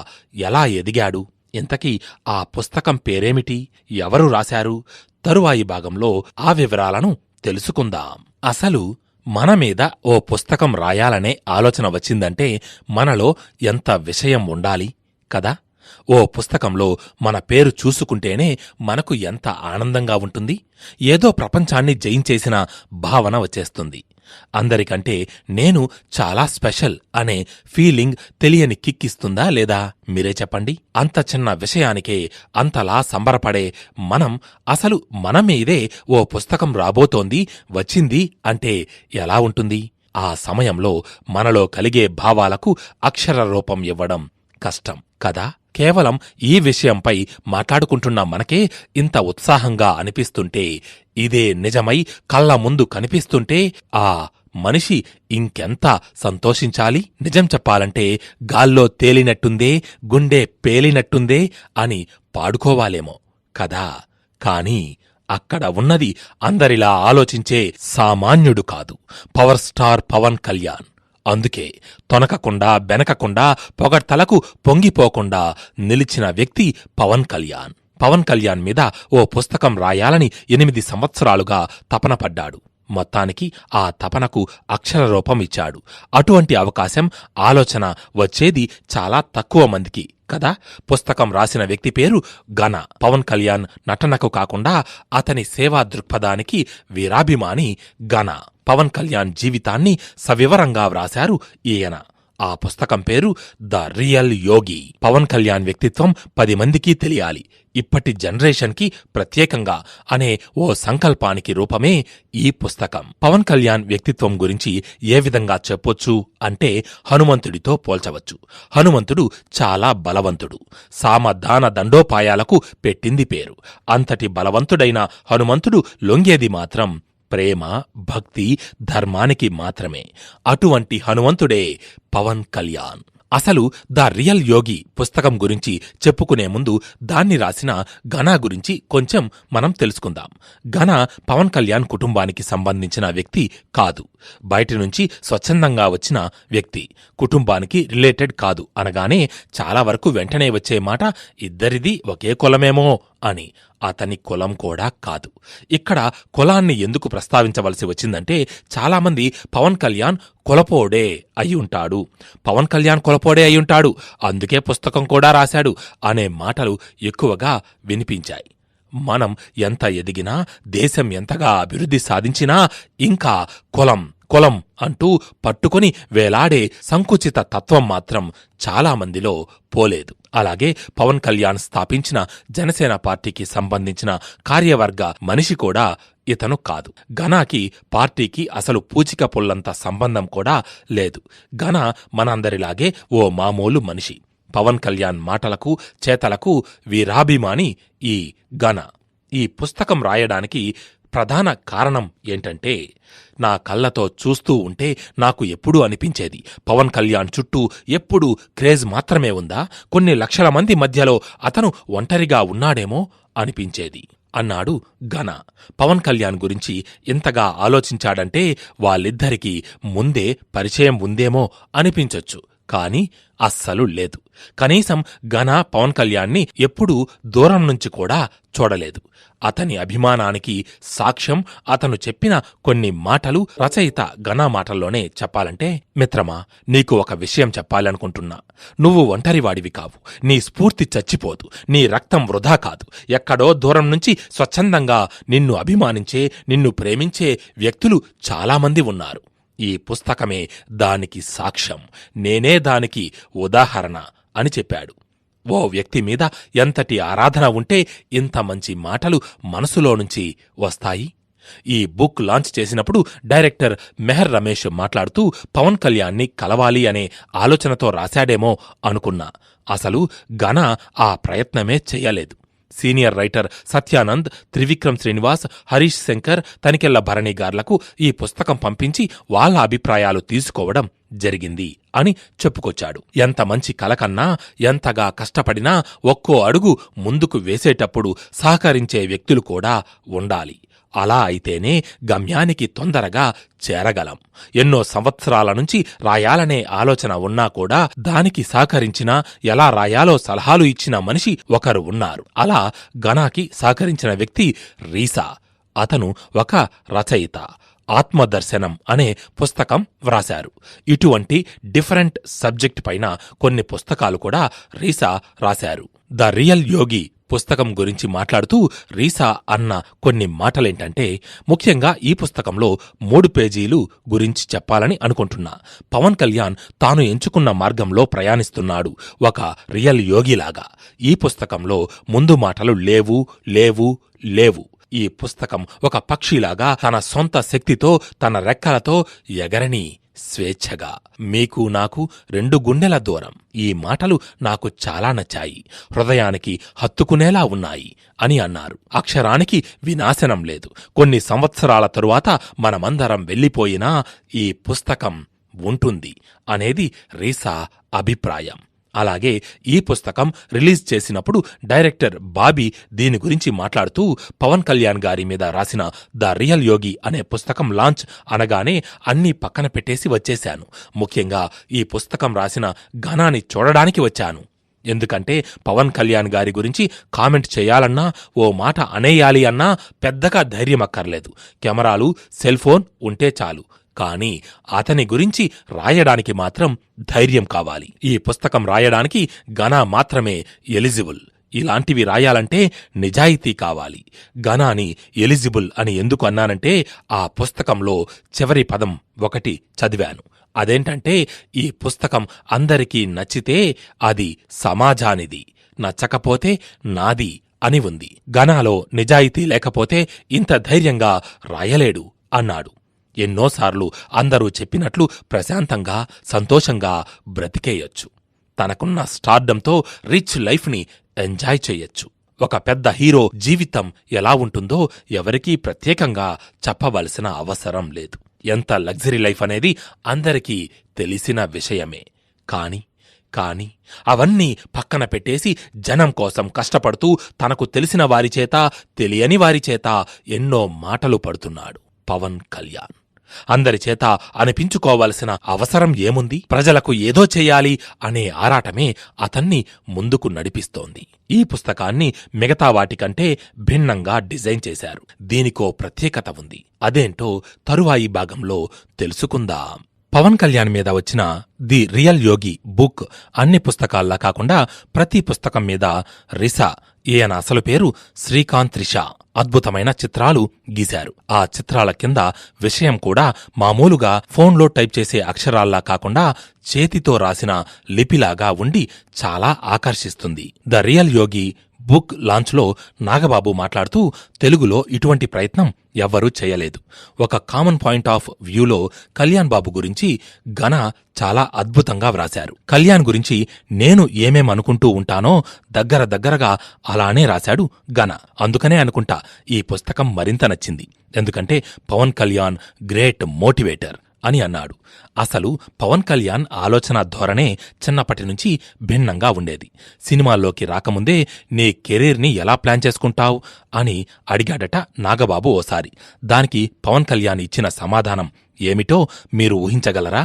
[SPEAKER 1] ఎలా ఎదిగాడు? ఇంతకీ ఆ పుస్తకం పేరేమిటి, ఎవరు రాశారు? తరువాయి భాగంలో ఆ వివరాలను తెలుసుకుందాం. అసలు మన మీద ఓ పుస్తకం రాయాలనే ఆలోచన వచ్చిందంటే మనలో ఎంత విషయం ఉండాలి కదా. ఓ పుస్తకంలో మన పేరు చూసుకుంటేనే మనకు ఎంత ఆనందంగా ఉంటుంది. ఏదో ప్రపంచాన్ని జయించేసిన భావన వచ్చేస్తుంది. అందరికంటే నేను చాలా స్పెషల్ అనే ఫీలింగ్ తెలియని కిక్కిస్తుందా లేదా మీరే చెప్పండి. అంత చిన్న విషయానికే అంతలా సంబరపడే మనం అసలు మన మీదే ఓ పుస్తకం రాబోతోంది, వచ్చింది అంటే ఎలా ఉంటుంది? ఆ సమయంలో మనలో కలిగే భావాలకు అక్షర రూపం ఇవ్వడం కష్టం కదా. కేవలం ఈ విషయంపై మాట్లాడుకుంటున్న మనకే ఇంత ఉత్సాహంగా అనిపిస్తుంటే, ఇదే నిజమై కళ్ళ ముందు కనిపిస్తుంటే ఆ మనిషి ఇంకెంత సంతోషించాలి? నిజం చెప్పాలంటే గాల్లో తేలినట్టుందే, గుండె పేలినట్టుందే అని పాడుకోవాలేమో కదా. కాని అక్కడ ఉన్నది అందరిలా ఆలోచించే సామాన్యుడు కాదు, పవర్ స్టార్ పవన్ కళ్యాణ్. అందుకే తొనకకుండా బెనకకుండా పొగడ్తలకు పొంగిపోకుండా నిలిచిన వ్యక్తి పవన్ కళ్యాణ్. పవన్ కళ్యాణ్ మీద ఓ పుస్తకం రాయాలని 8 సంవత్సరాలుగా తపన పడ్డాడు. మొత్తానికి ఆ తపనకు అక్షర రూపం ఇచ్చాడు. అటువంటి అవకాశం, ఆలోచన వచ్చేది చాలా తక్కువ మందికి కదా. పుస్తకం రాసిన వ్యక్తి పేరు ఘన. పవన్ కళ్యాణ్ నటనకు కాకుండా అతని సేవా దృక్పథానికి వీరాభిమాని ఘన. పవన్ కళ్యాణ్ జీవితాన్ని సవివరంగా వ్రాశారు ఈయన. ఆ పుస్తకం పేరు ద రియల్ యోగి. పవన్ కళ్యాణ్ వ్యక్తిత్వం 10 మందికి తెలియాలి, ఇప్పటి జనరేషన్కి ప్రత్యేకంగా అనే ఓ సంకల్పానికి రూపమే ఈ పుస్తకం. పవన్ కళ్యాణ్ వ్యక్తిత్వం గురించి ఏ విధంగా చెప్పొచ్చు అంటే హనుమంతుడితో పోల్చవచ్చు. హనుమంతుడు చాలా బలవంతుడు. సామధాన దండోపాయాలకు పెట్టింది పేరు. అంతటి బలవంతుడైన హనుమంతుడు లొంగేది మాత్రం ప్రేమ, భక్తి, ధర్మానికి మాత్రమే. అటువంటి హనుమంతుడే పవన్ కళ్యాణ్. అసలు ద రియల్ యోగి పుస్తకం గురించి చెప్పుకునే ముందు దాన్ని రాసిన ఘన గురించి కొంచెం మనం తెలుసుకుందాం. ఘన పవన్ కళ్యాణ్ కుటుంబానికి సంబంధించిన వ్యక్తి కాదు. బయటి నుంచి స్వచ్ఛందంగా వచ్చిన వ్యక్తి. కుటుంబానికి రిలేటెడ్ కాదు అనగానే చాలా వరకు వెంటనే వచ్చే మాట ఇద్దరిది ఒకే కులమేమో అని. అతని కులం కూడా కాదు. ఇక్కడ కులాన్ని ఎందుకు ప్రస్తావించవలసి వచ్చిందంటే చాలామంది పవన్ కళ్యాణ్ కులపోడే అయ్యుంటాడు, పవన్ కళ్యాణ్ కులపోడే అయ్యుంటాడు, అందుకే పుస్తకం కూడా రాశాడు అనే మాటలు ఎక్కువగా వినిపించాయి. మనం ఎంత ఎదిగినా, దేశం ఎంతగా అభివృద్ధి సాధించినా ఇంకా కులం కులం అంటూ పట్టుకుని వేలాడే సంకుచిత తత్వం మాత్రం చాలామందిలో పోలేదు. అలాగే పవన్ కళ్యాణ్ స్థాపించిన జనసేన పార్టీకి సంబంధించిన కార్యవర్గ మనిషి కూడా ఇతను కాదు. ఘనాకి పార్టీకి అసలు పూచిక పుల్లంత సంబంధం కూడా లేదు. ఘన మనందరిలాగే ఓ మామూలు మనిషి. పవన్ కళ్యాణ్ మాటలకు చేతలకు వీరాభిమాని ఈ ఘన. ఈ పుస్తకం రాయడానికి ప్రధాన కారణం ఏంటంటే, నా కళ్ళతో చూస్తూ ఉంటే నాకు ఎప్పుడూ అనిపించేది పవన్ కళ్యాణ్ చుట్టూ ఎప్పుడూ క్రేజ్ మాత్రమే ఉందా, కొన్ని లక్షల మంది మధ్యలో అతను ఒంటరిగా ఉన్నాడేమో అనిపించేది అన్నాడు ఘన. పవన్ కళ్యాణ్ గురించి ఇంతగా ఆలోచించాడంటే వాళ్ళిద్దరికీ ముందే పరిచయం ఉందేమో అనిపించొచ్చు. కాని అస్సలు లేదు. కనీసం ఘన పవన్ కళ్యాణ్ని ఎప్పుడూ దూరం నుంచి కూడా చూడలేదు. అతని అభిమానానికి సాక్ష్యం అతను చెప్పిన కొన్ని మాటలు. రచయిత ఘన మాటల్లోనే చెప్పాలంటే, మిత్రమా, నీకు ఒక విషయం చెప్పాలనుకుంటున్నా. నువ్వు ఒంటరివాడివి కావు. నీ స్ఫూర్తి చచ్చిపోదు. నీ రక్తం వృధా కాదు. ఎక్కడో దూరం నుంచి స్వచ్ఛందంగా నిన్ను అభిమానించే, నిన్ను ప్రేమించే వ్యక్తులు చాలామంది ఉన్నారు. ఈ పుస్తకమే దానికి సాక్ష్యం. నేనే దానికి ఉదాహరణ అని చెప్పాడు. ఓ వ్యక్తి మీద ఎంతటి ఆరాధన ఉంటే ఇంత మంచి మాటలు మనసులో నుంచి వస్తాయి? ఈ బుక్ లాంచ్ చేసినప్పుడు డైరెక్టర్ మెహర్ రమేష్ మాట్లాడుతూ పవన్ కళ్యాణ్ని కలవాలి అనే ఆలోచనతో రాశాడేమో అనుకున్నా. అసలు ఘన ఆ ప్రయత్నమే చెయ్యలేదు. సీనియర్ రైటర్ సత్యానంద్, త్రివిక్రమ్ శ్రీనివాస్, హరీష్ శంకర్, తనికెళ్ల భరణి గార్లకు ఈ పుస్తకం పంపించి వాళ్ళ అభిప్రాయాలు తీసుకోవడం జరిగింది అని చెప్పుకొచ్చాడు. ఎంత మంచి కల కన్నా, ఎంతగా కష్టపడినా ఒక్కో అడుగు ముందుకు వేసేటప్పుడు సహకరించే వ్యక్తులు కూడా ఉండాలి. అలా అయితేనే గమ్యానికి తొందరగా చేరగలం. ఎన్నో సంవత్సరాల నుంచి రాయాలనే ఆలోచన ఉన్నా కూడా దానికి సహకరించిన, ఎలా రాయాలో సలహాలు ఇచ్చిన మనిషి ఒకరు ఉన్నారు. అలా గనాకి సహకరించిన వ్యక్తి రీసా. అతను ఒక రచయిత. ఆత్మదర్శనం అనే పుస్తకం వ్రాశారు. ఇటువంటి డిఫరెంట్ సబ్జెక్ట్ పైన కొన్ని పుస్తకాలు కూడా రీసా రాశారు. ద రియల్ యోగి పుస్తకం గురించి మాట్లాడుతూ రీసా అన్న కొన్ని మాటలేంటంటే, ముఖ్యంగా ఈ పుస్తకంలో 3 పేజీలు గురించి చెప్పాలని అనుకుంటున్నా. పవన్ కళ్యాణ్ తాను ఎంచుకున్న మార్గంలో ప్రయాణిస్తున్నాడు, ఒక రియల్ యోగిలాగా. ఈ పుస్తకంలో ముందు మాటలు లేవు లేవు లేవు. ఈ పుస్తకం ఒక పక్షిలాగా తన సొంత శక్తితో, తన రెక్కలతో ఎగరని స్వేచ్ఛగా. మీకు నాకు 2 గుండెల దూరం. ఈ మాటలు నాకు చాలా నచ్చాయి, హృదయానికి హత్తుకునేలా ఉన్నాయి అని అన్నారు. అక్షరానికి వినాశనం లేదు. కొన్ని సంవత్సరాల తరువాత మనమందరం వెళ్ళిపోయినా ఈ పుస్తకం ఉంటుంది అనేది రీసా అభిప్రాయం. అలాగే ఈ పుస్తకం రిలీజ్ చేసినప్పుడు డైరెక్టర్ బాబీ దీని గురించి మాట్లాడుతూ, పవన్ కళ్యాణ్ గారి మీద రాసిన ద రియల్ యోగి అనే పుస్తకం లాంచ్ అనగానే అన్నీ పక్కన పెట్టేసి వచ్చేశాను. ముఖ్యంగా ఈ పుస్తకం రాసిన ఘనాన్ని చూడడానికి వచ్చాను. ఎందుకంటే పవన్ కళ్యాణ్ గారి గురించి కామెంట్ చేయాలన్నా, ఓ మాట అనేయాలి అన్నా పెద్దగా ధైర్యం అక్కర్లేదు. కెమెరాలు, సెల్ ఫోన్ ఉంటే చాలు. కానీ అతని గురించి రాయడానికి మాత్రం ధైర్యం కావాలి. ఈ పుస్తకం రాయడానికి ఘనా మాత్రమే ఎలిజిబుల్. ఇలాంటివి రాయాలంటే నిజాయితీ కావాలి. ఘనాని ఎలిజిబుల్ అని ఎందుకు అన్నానంటే, ఆ పుస్తకంలో చివరి పదం ఒకటి చదివాను. అదేంటంటే, ఈ పుస్తకం అందరికీ నచ్చితే అది సమాజానిది, నచ్చకపోతే నాది అని ఉంది. ఘనాలో నిజాయితీ లేకపోతే ఇంత ధైర్యంగా రాయలేడు అన్నాడు. ఎన్నోసార్లు అందరూ చెప్పినట్లు ప్రశాంతంగా, సంతోషంగా బ్రతికేయొచ్చు. తనకున్న స్టార్డంతో రిచ్ లైఫ్ని ఎంజాయ్ చేయొచ్చు. ఒక పెద్ద హీరో జీవితం ఎలా ఉంటుందో ఎవరికీ ప్రత్యేకంగా చెప్పవలసిన అవసరం లేదు. ఎంత లగ్జరీ లైఫ్ అనేది అందరికీ తెలిసిన విషయమే. కాని అవన్నీ పక్కన పెట్టేసి జనం కోసం కష్టపడుతూ తనకు తెలిసిన వారిచేత, తెలియని వారిచేత ఎన్నో మాటలు పడుతున్నాడు పవన్ కళ్యాణ్. అందరిచేత అనిపించుకోవాల్సిన అవసరం ఏముంది? ప్రజలకు ఏదో చెయ్యాలి అనే ఆరాటమే అతన్ని ముందుకు నడిపిస్తోంది. ఈ పుస్తకాన్ని మిగతా వాటికంటే భిన్నంగా డిజైన్ చేశారు. దీనికో ప్రత్యేకత ఉంది. అదేంటో తరువాయి భాగంలో తెలుసుకుందాం. పవన్ కళ్యాణ్ మీద వచ్చిన ది రియల్ యోగి బుక్ అన్ని పుస్తకాల్లా కాకుండా ప్రతి పుస్తకం మీద రిసా, ఈయన అసలు పేరు శ్రీకాంత్ రిషా, అద్భుతమైన చిత్రాలు గీశారు. ఆ చిత్రాల కింద విషయం కూడా మామూలుగా ఫోన్లో టైప్ చేసే అక్షరాల్లా కాకుండా చేతితో రాసిన లిపిలాగా ఉండి చాలా ఆకర్షిస్తుంది. ద రియల్ యోగి బుక్ లాంచ్లో నాగబాబు మాట్లాడుతూ, తెలుగులో ఇటువంటి ప్రయత్నం ఎవ్వరూ చేయలేదు. ఒక కామన్ పాయింట్ ఆఫ్ వ్యూలో కళ్యాణ్ బాబు గురించి ఘనా చాలా అద్భుతంగా వ్రాశారు. కళ్యాణ్ గురించి నేను ఏమేమనుకుంటూ ఉంటానో దగ్గరగా అలానే రాశాడు ఘనా. అందుకనే అనుకుంటా ఈ పుస్తకం మరింత నచ్చింది. ఎందుకంటే పవన్ కళ్యాణ్ గ్రేట్ మోటివేటర్ అని అన్నాడు. అసలు పవన్ కళ్యాణ్ ఆలోచన ధోరణే చిన్నప్పటి నుంచి భిన్నంగా ఉండేది. సినిమాల్లోకి రాకముందే నీ కెరీర్ని ఎలా ప్లాన్ చేసుకుంటావు అని అడిగాడట నాగబాబు ఓసారి. దానికి పవన్ కళ్యాణ్ ఇచ్చిన సమాధానం ఏమిటో మీరు ఊహించగలరా?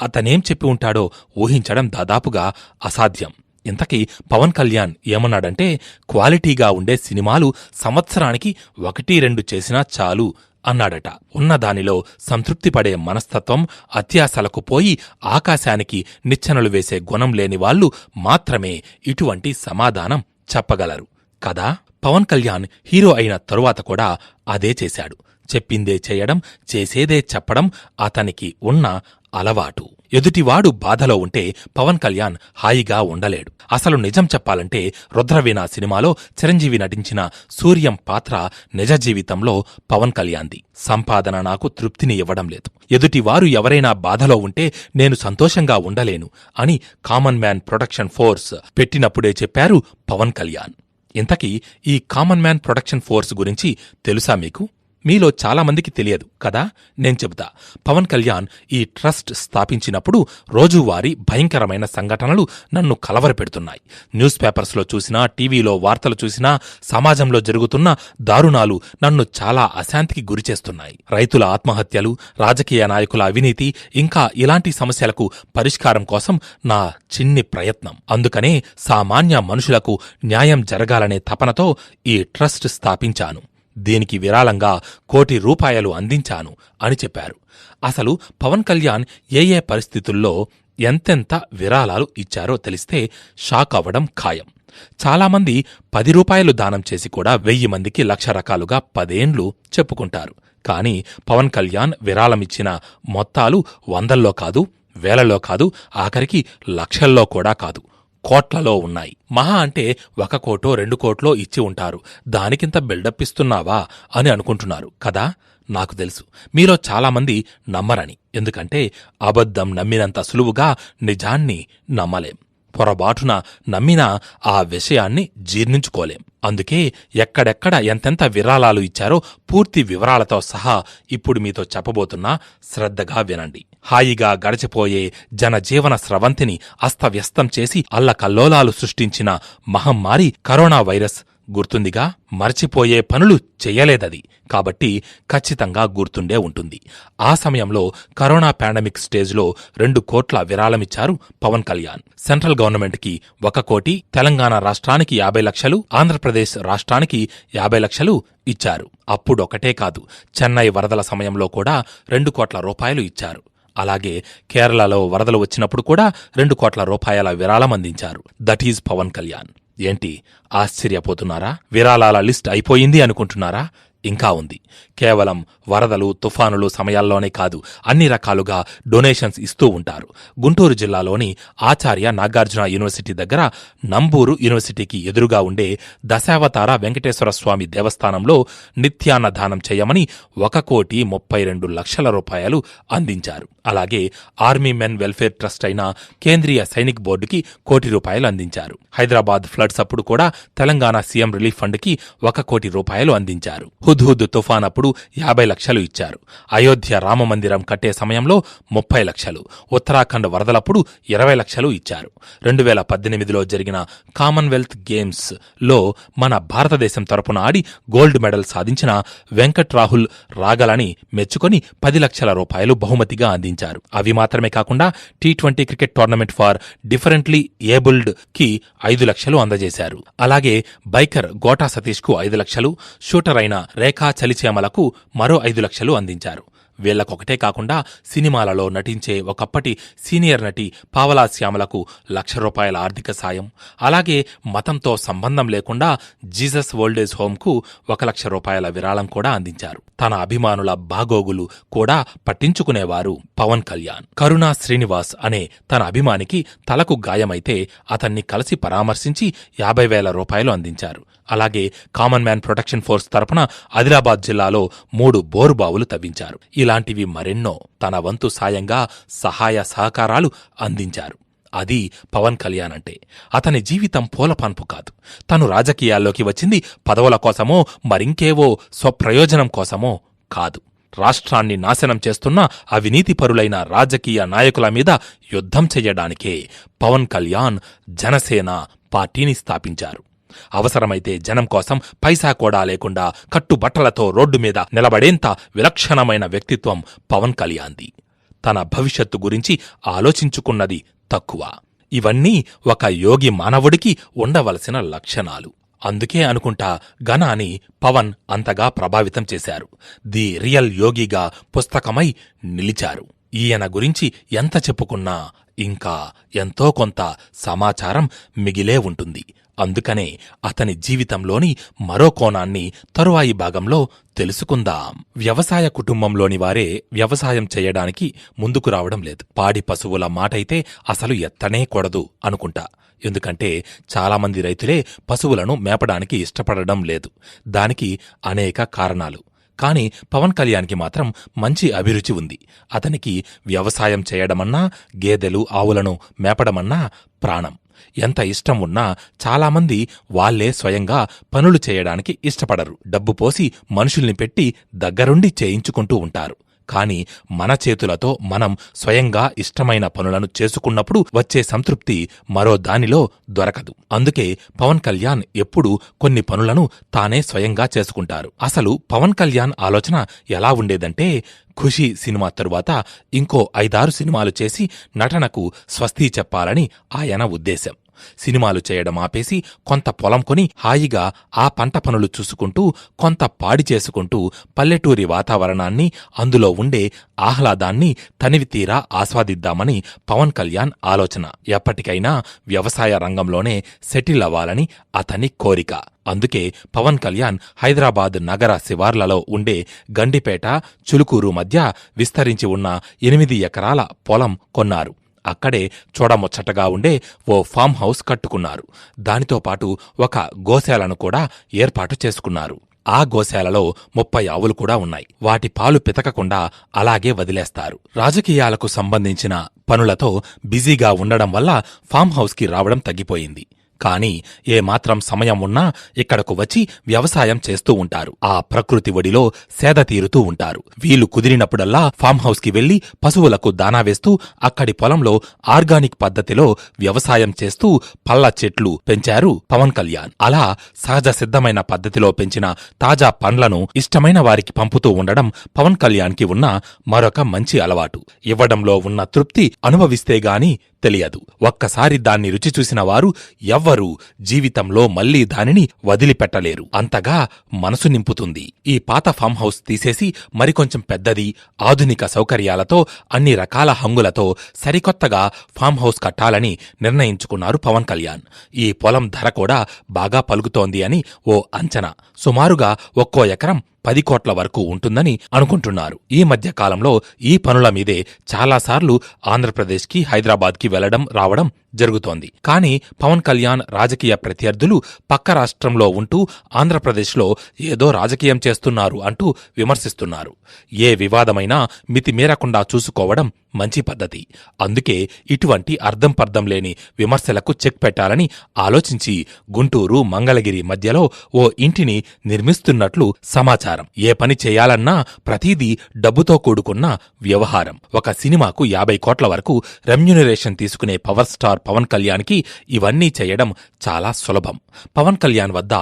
[SPEAKER 1] అతనేం చెప్పి ఉంటాడో ఊహించడం దాదాపుగా అసాధ్యం. ఇంతకీ పవన్ కళ్యాణ్ ఏమన్నాడంటే, క్వాలిటీగా ఉండే సినిమాలు సంవత్సరానికి 1-2 చేసినా చాలు అన్నాడట. ఉన్నదానిలో సంతృప్తిపడే మనస్తత్వం, అత్యాశలకు పోయి ఆకాశానికి నిచ్చెనలు వేసే గుణం లేని వాళ్లు మాత్రమే ఇటువంటి సమాధానం చెప్పగలరు కదా. పవన్ కళ్యాణ్ హీరో అయిన తరువాత కూడా అదే చేశాడు. చెప్పిందే చేయడం, చేసేదే చెప్పడం అతనికి ఉన్న అలవాటు. ఎదుటివాడు బాధలో ఉంటే పవన్ కళ్యాణ్ హాయిగా ఉండలేడు. అసలు నిజం చెప్పాలంటే రుద్రవీణ సినిమాలో చిరంజీవి నటించిన సూర్యం పాత్ర నిజ జీవితంలో పవన్ కళ్యాణ్ది. సంపాదన నాకు తృప్తిని ఇవ్వడం లేదు, ఎదుటివారు ఎవరైనా బాధలో ఉంటే నేను సంతోషంగా ఉండలేను అని కామన్ మ్యాన్ ప్రొడక్షన్ ఫోర్స్ పెట్టినప్పుడే చెప్పారు పవన్ కళ్యాణ్. ఇంతకీ ఈ కామన్ మ్యాన్ ప్రొడక్షన్ ఫోర్స్ గురించి తెలుసా మీకు? మీలో చాలామందికి తెలియదు కదా, నేను చెబుతా. పవన్ కళ్యాణ్ ఈ ట్రస్ట్ స్థాపించినప్పుడు రోజువారీ భయంకరమైన సంఘటనలు నన్ను కలవరపెడుతున్నాయి. న్యూస్ పేపర్స్లో చూసినా, టీవీలో వార్తలు చూసినా, సమాజంలో జరుగుతున్న దారుణాలు నన్ను చాలా అశాంతికి గురిచేస్తున్నాయి. రైతుల ఆత్మహత్యలు, రాజకీయ నాయకుల అవినీతి, ఇంకా ఇలాంటి సమస్యలకు పరిష్కారం కోసం నా చిన్ని ప్రయత్నం. అందుకనే సామాన్య మనుషులకు న్యాయం జరగాలనే తపనతో ఈ ట్రస్ట్ స్థాపించాను. దీనికి విరాళంగా ₹1,00,00,000 అందించాను అని చెప్పారు. అసలు పవన్ కళ్యాణ్ ఏ పరిస్థితుల్లో ఎంతెంత విరాళాలు ఇచ్చారో తెలిస్తే షాక్ అవ్వడం ఖాయం. చాలామంది ₹10 దానం చేసి కూడా 1000 మందికి లక్ష రకాలుగా 10 ఏండ్లు చెప్పుకుంటారు. కాని పవన్ కళ్యాణ్ విరాళమిచ్చిన మొత్తాలు వందల్లో కాదు, వేలలో కాదు, ఆఖరికి లక్షల్లో కూడా కాదు, కోట్లలో ఉన్నాయి. మహా అంటే 1 కోటో 2 కోట్లో ఇచ్చి ఉంటారు. దానికింత బిల్డప్ ఇస్తున్నావా అని అనుకుంటున్నారు కదా. నాకు తెలుసు మీలో చాలామంది నమ్మరని. ఎందుకంటే అబద్ధం నమ్మినంత సులువుగా నిజాన్ని నమ్మలేం. పొరబాటున నమ్మినా ఆ విషయాన్ని జీర్ణించుకోలేం. అందుకే ఎక్కడెక్కడ ఎంతెంత విరాళాలు ఇచ్చారో పూర్తి వివరాలతో సహా ఇప్పుడు మీతో చెప్పబోతున్నా, శ్రద్ధగా వినండి. హాయిగా గడిచిపోయే జనజీవన స్రవంతిని అస్తవ్యస్తం చేసి అల్లకల్లోలాలు సృష్టించిన మహమ్మారి కరోనా వైరస్ గుర్తుందిగా. మర్చిపోయే పనులు చెయ్యలేదది, కాబట్టి ఖచ్చితంగా గుర్తుండే ఉంటుంది. ఆ సమయంలో కరోనా పాండమిక్ స్టేజ్లో 2 కోట్ల విరాళమిచ్చారు పవన్ కళ్యాణ్. సెంట్రల్ గవర్నమెంట్కి 1 కోటి, తెలంగాణ రాష్ట్రానికి 50 లక్షలు, ఆంధ్రప్రదేశ్ రాష్ట్రానికి 50 లక్షలు ఇచ్చారు. అప్పుడొకటే కాదు, చెన్నై వరదల సమయంలో కూడా 2 కోట్ల రూపాయలు ఇచ్చారు. అలాగే కేరళలో వరదలు వచ్చినప్పుడు కూడా 2 కోట్ల రూపాయల విరాళం అందించారు. That is Pawan Kalyan. ఏంటి ఆశ్చర్యపోతున్నారా? విరాళాల లిస్ట్ అయిపోయింది అనుకుంటున్నారా? ఇంకా ఉంది. కేవలం వరదలు, తుఫానులు సమయాల్లోనే కాదు, అన్ని రకాలుగా డొనేషన్స్ ఇస్తూ ఉంటారు. గుంటూరు జిల్లాలోని ఆచార్య నాగార్జున యూనివర్సిటీ దగ్గర నంబూరు యూనివర్సిటీకి ఎదురుగా ఉండే దశావతార వెంకటేశ్వర స్వామి దేవస్థానంలో నిత్యాన్నదానం చేయమని 1,32,00,000 రూపాయలు అందించారు. అలాగే ఆర్మీ మెన్ వెల్ఫేర్ ట్రస్ట్ అయిన కేంద్రీయ సైనిక్ బోర్డుకి ₹1,00,00,000 అందించారు. హైదరాబాద్ ఫ్లడ్స్ అప్పుడు కూడా తెలంగాణ సీఎం రిలీఫ్ ఫండ్కి ₹1,00,00,000 అందించారు. హుద్హుద్ తుఫాన్ అప్పుడు 50 లక్షలు ఇచ్చారు. అయోధ్య రామమందిరం కట్టే సమయంలో 30 లక్షలు, ఉత్తరాఖండ్ వరదలప్పుడు 20 లక్షలు ఇచ్చారు. 2018లో జరిగిన కామన్వెల్త్ గేమ్స్ లో మన భారతదేశం తరపున ఆడి గోల్డ్ మెడల్ సాధించిన వెంకట్ రాహుల్ రాగలని మెచ్చుకొని 10 లక్షల రూపాయలు బహుమతిగా అందించారు. అవి మాత్రమే కాకుండా T20 cricket tournament for differently abled కి 5 లక్షలు అందజేశారు. అలాగే బైకర్ గోటా సతీష్ కు 5 లక్షలు, షూటర్ అయిన రేఖా చలిచేమలకు మరో 5 లక్షలు అందించారు. వీళ్లకొకటే కాకుండా సినిమాలలో నటించే ఒకప్పటి సీనియర్ నటి పావలా శ్యామలకు ₹1,00,000 ఆర్థిక సాయం, అలాగే మతంతో సంబంధం లేకుండా జీసస్ ఓల్డేజ్ హోంకు ₹1,00,000 విరాళం కూడా అందించారు. తన అభిమానుల బాగోగులు కూడా పట్టించుకునేవారు పవన్ కళ్యాణ్. కరుణా శ్రీనివాస్ అనే తన అభిమానికి తలకు గాయమైతే అతన్ని కలిసి పరామర్శించి ₹50,000 అందించారు. అలాగే కామన్ మ్యాన్ ప్రొటెక్షన్ ఫోర్స్ తరపున ఆదిలాబాద్ జిల్లాలో 3 బోరుబావులు తవ్వించారు. ఇలాంటివి మరెన్నో తన వంతు సాయంగా సహాయ సహకారాలు అందించారు. అది పవన్ కళ్యాణ్ అంటే. అతని జీవితం పూలపాన్పు కాదు. తను రాజకీయాల్లోకి వచ్చింది పదవుల కోసమో మరింకేవో స్వప్రయోజనం కోసమో కాదు. రాష్ట్రాన్ని నాశనం చేస్తున్న అవినీతిపరులైన రాజకీయ నాయకుల మీద యుద్ధం చెయ్యడానికే పవన్ కళ్యాణ్ జనసేన పార్టీని స్థాపించారు. అవసరమైతే జనం కోసం పైసా కూడా లేకుండా కట్టుబట్టలతో రోడ్డు మీద నిలబడేంత విలక్షణమైన వ్యక్తిత్వం పవన్ కళ్యాణ్ది. తన భవిష్యత్తు గురించి ఆలోచించుకున్నది తక్కువ. ఇవన్నీ ఒక యోగి మానవుడికి ఉండవలసిన లక్షణాలు. అందుకే అనుకుంటా గనాని పవన్ అంతగా ప్రభావితం చేశారు. ది రియల్ యోగిగా పుస్తకమై నిలిచారు. ఈయన గురించి ఎంత చెప్పుకున్నా ఇంకా ఎంతో కొంత సమాచారం మిగిలే ఉంటుంది. అందుకనే అతని జీవితంలోని మరో కోణాన్ని తరువాయి భాగంలో తెలుసుకుందాం. వ్యవసాయ కుటుంబంలోని వారే వ్యవసాయం చేయడానికి ముందుకు రావడం లేదు. పాడి పశువుల మాటైతే అసలు ఎత్తనే కూడదు అనుకుంటా. ఎందుకంటే చాలామంది రైతులే పశువులను మేపడానికి ఇష్టపడడం లేదు. దానికి అనేక కారణాలు. కాని పవన్ కళ్యాణ్కి మాత్రం మంచి అభిరుచి ఉంది. అతనికి వ్యవసాయం చేయడమన్నా, గేదెలు ఆవులను మేపడమన్నా ప్రాణం. ఎంత ఇష్టం ఉన్నా చాలామంది వాళ్లే స్వయంగా పనులు చేయడానికి ఇష్టపడరు. డబ్బు పోసి మనుషుల్ని పెట్టి దగ్గరుండి చేయించుకుంటూ ఉంటారు. కాని మన చేతులతో మనం స్వయంగా ఇష్టమైన పనులను చేసుకున్నప్పుడు వచ్చే సంతృప్తి మరో దానిలో దొరకదు. అందుకే పవన్ కళ్యాణ్ ఎప్పుడూ కొన్ని పనులను తానే స్వయంగా చేసుకుంటారు. అసలు పవన్ కళ్యాణ్ ఆలోచన ఎలా ఉండేదంటే, ఖుషీ సినిమా తరువాత ఇంకో 5-6 సినిమాలు చేసి నటనకు స్వస్తి చెప్పాలని ఆయన ఉద్దేశం. సినిమాలు చేయడం ఆపేసి కొంత పొలం కొని హాయిగా ఆ పంట పనులు చూసుకుంటూ కొంత పాడి చేసుకుంటూ పల్లెటూరి వాతావరణాన్ని, అందులో ఉండే ఆహ్లాదాన్ని తనివితీరా ఆస్వాదిద్దామని పవన్ కళ్యాణ్ ఆలోచన. ఎప్పటికైనా వ్యవసాయ రంగంలోనే సెటిల్ అవ్వాలని అతని కోరిక. అందుకే పవన్ కళ్యాణ్ హైదరాబాద్ నగర శివార్లలో ఉండే గండిపేట, చులుకూరు మధ్య విస్తరించి ఉన్న 8 ఎకరాల పొలం కొన్నారు. అక్కడే చూడముచ్చటగా ఉండే ఓ ఫామ్ హౌస్ కట్టుకున్నారు. దానితో పాటు ఒక గోశాలను కూడా ఏర్పాటు చేసుకున్నారు. ఆ గోశాలలో 30 ఆవులు కూడా ఉన్నాయి. వాటి పాలు పితకకుండా అలాగే వదిలేస్తారు. రాజకీయాలకు సంబంధించిన పనులతో బిజీగా ఉండడం వల్ల ఫామ్ హౌస్కి రావడం తగ్గిపోయింది. కాని ఏమాత్రం సమయం ఉన్నా ఇక్కడకు వచ్చి వ్యవసాయం చేస్తూ ఉంటారు. ఆ ప్రకృతి ఒడిలో సేద తీరుతూ ఉంటారు. వీలు కుదిరినప్పుడల్లా ఫామ్ హౌస్కి వెళ్లి పశువులకు దానా వేస్తూ అక్కడి పొలంలో ఆర్గానిక్ పద్ధతిలో వ్యవసాయం చేస్తూ పళ్ళ చెట్లు పెంచారు పవన్ కళ్యాణ్. అలా సహజ సిద్ధమైన పద్ధతిలో పెంచిన తాజా పండ్లను ఇష్టమైన వారికి పంపుతూ ఉండడం పవన్ కళ్యాణ్కి ఉన్న మరొక మంచి అలవాటు. ఇవ్వడంలో ఉన్న తృప్తి అనుభవిస్తేగాని తెలియదు. ఒక్కసారి దాన్ని రుచి చూసిన వారు ఎవ్వరూ జీవితంలో మళ్లీ దానిని వదిలిపెట్టలేరు. అంతగా మనసు నింపుతుంది. ఈ పాత ఫామ్ హౌస్ తీసేసి మరికొంచెం పెద్దది, ఆధునిక సౌకర్యాలతో, అన్ని రకాల హంగులతో సరికొత్తగా ఫామ్ హౌస్ కట్టాలని నిర్ణయించుకున్నారు పవన్ కళ్యాణ్. ఈ పొలం ధర కూడా బాగా పలుకుతోంది అని ఓ అంచనా. సుమారుగా ఒక్కో ఎకరం 10 కోట్ల వరకు ఉంటుందని అనుకుంటున్నారు. ఈ మధ్య కాలంలో ఈ పనుల మీదే చాలాసార్లు ఆంధ్రప్రదేశ్కి, హైదరాబాద్కి వెళ్లడం రావడం జరుగుతోంది. కాని పవన్ కళ్యాణ్ రాజకీయ ప్రత్యర్థులు పక్క రాష్ట్రంలో ఉంటూ ఆంధ్రప్రదేశ్లో ఏదో రాజకీయం చేస్తున్నారు అంటూ విమర్శిస్తున్నారు. ఏ వివాదమైనా మితిమీరకుండా చూసుకోవడం మంచి పద్ధతి. అందుకే ఇటువంటి అర్థం పర్థం లేని విమర్శలకు చెక్ పెట్టాలని ఆలోచించి గుంటూరు, మంగళగిరి మధ్యలో ఓ ఇంటిని నిర్మిస్తున్నట్లు సమాచారం. ఏ పని చేయాలన్నా ప్రతిదీ డబ్బుతో కూడుకున్న వ్యవహారం. ఒక సినిమాకు 50 కోట్ల వరకు రెమ్యూనరేషన్ తీసుకునే పవర్ స్టార్ పవన్ కళ్యాణ్కి ఇవన్నీ చేయడం చాలా సులభం. పవన్ కళ్యాణ్ వద్ద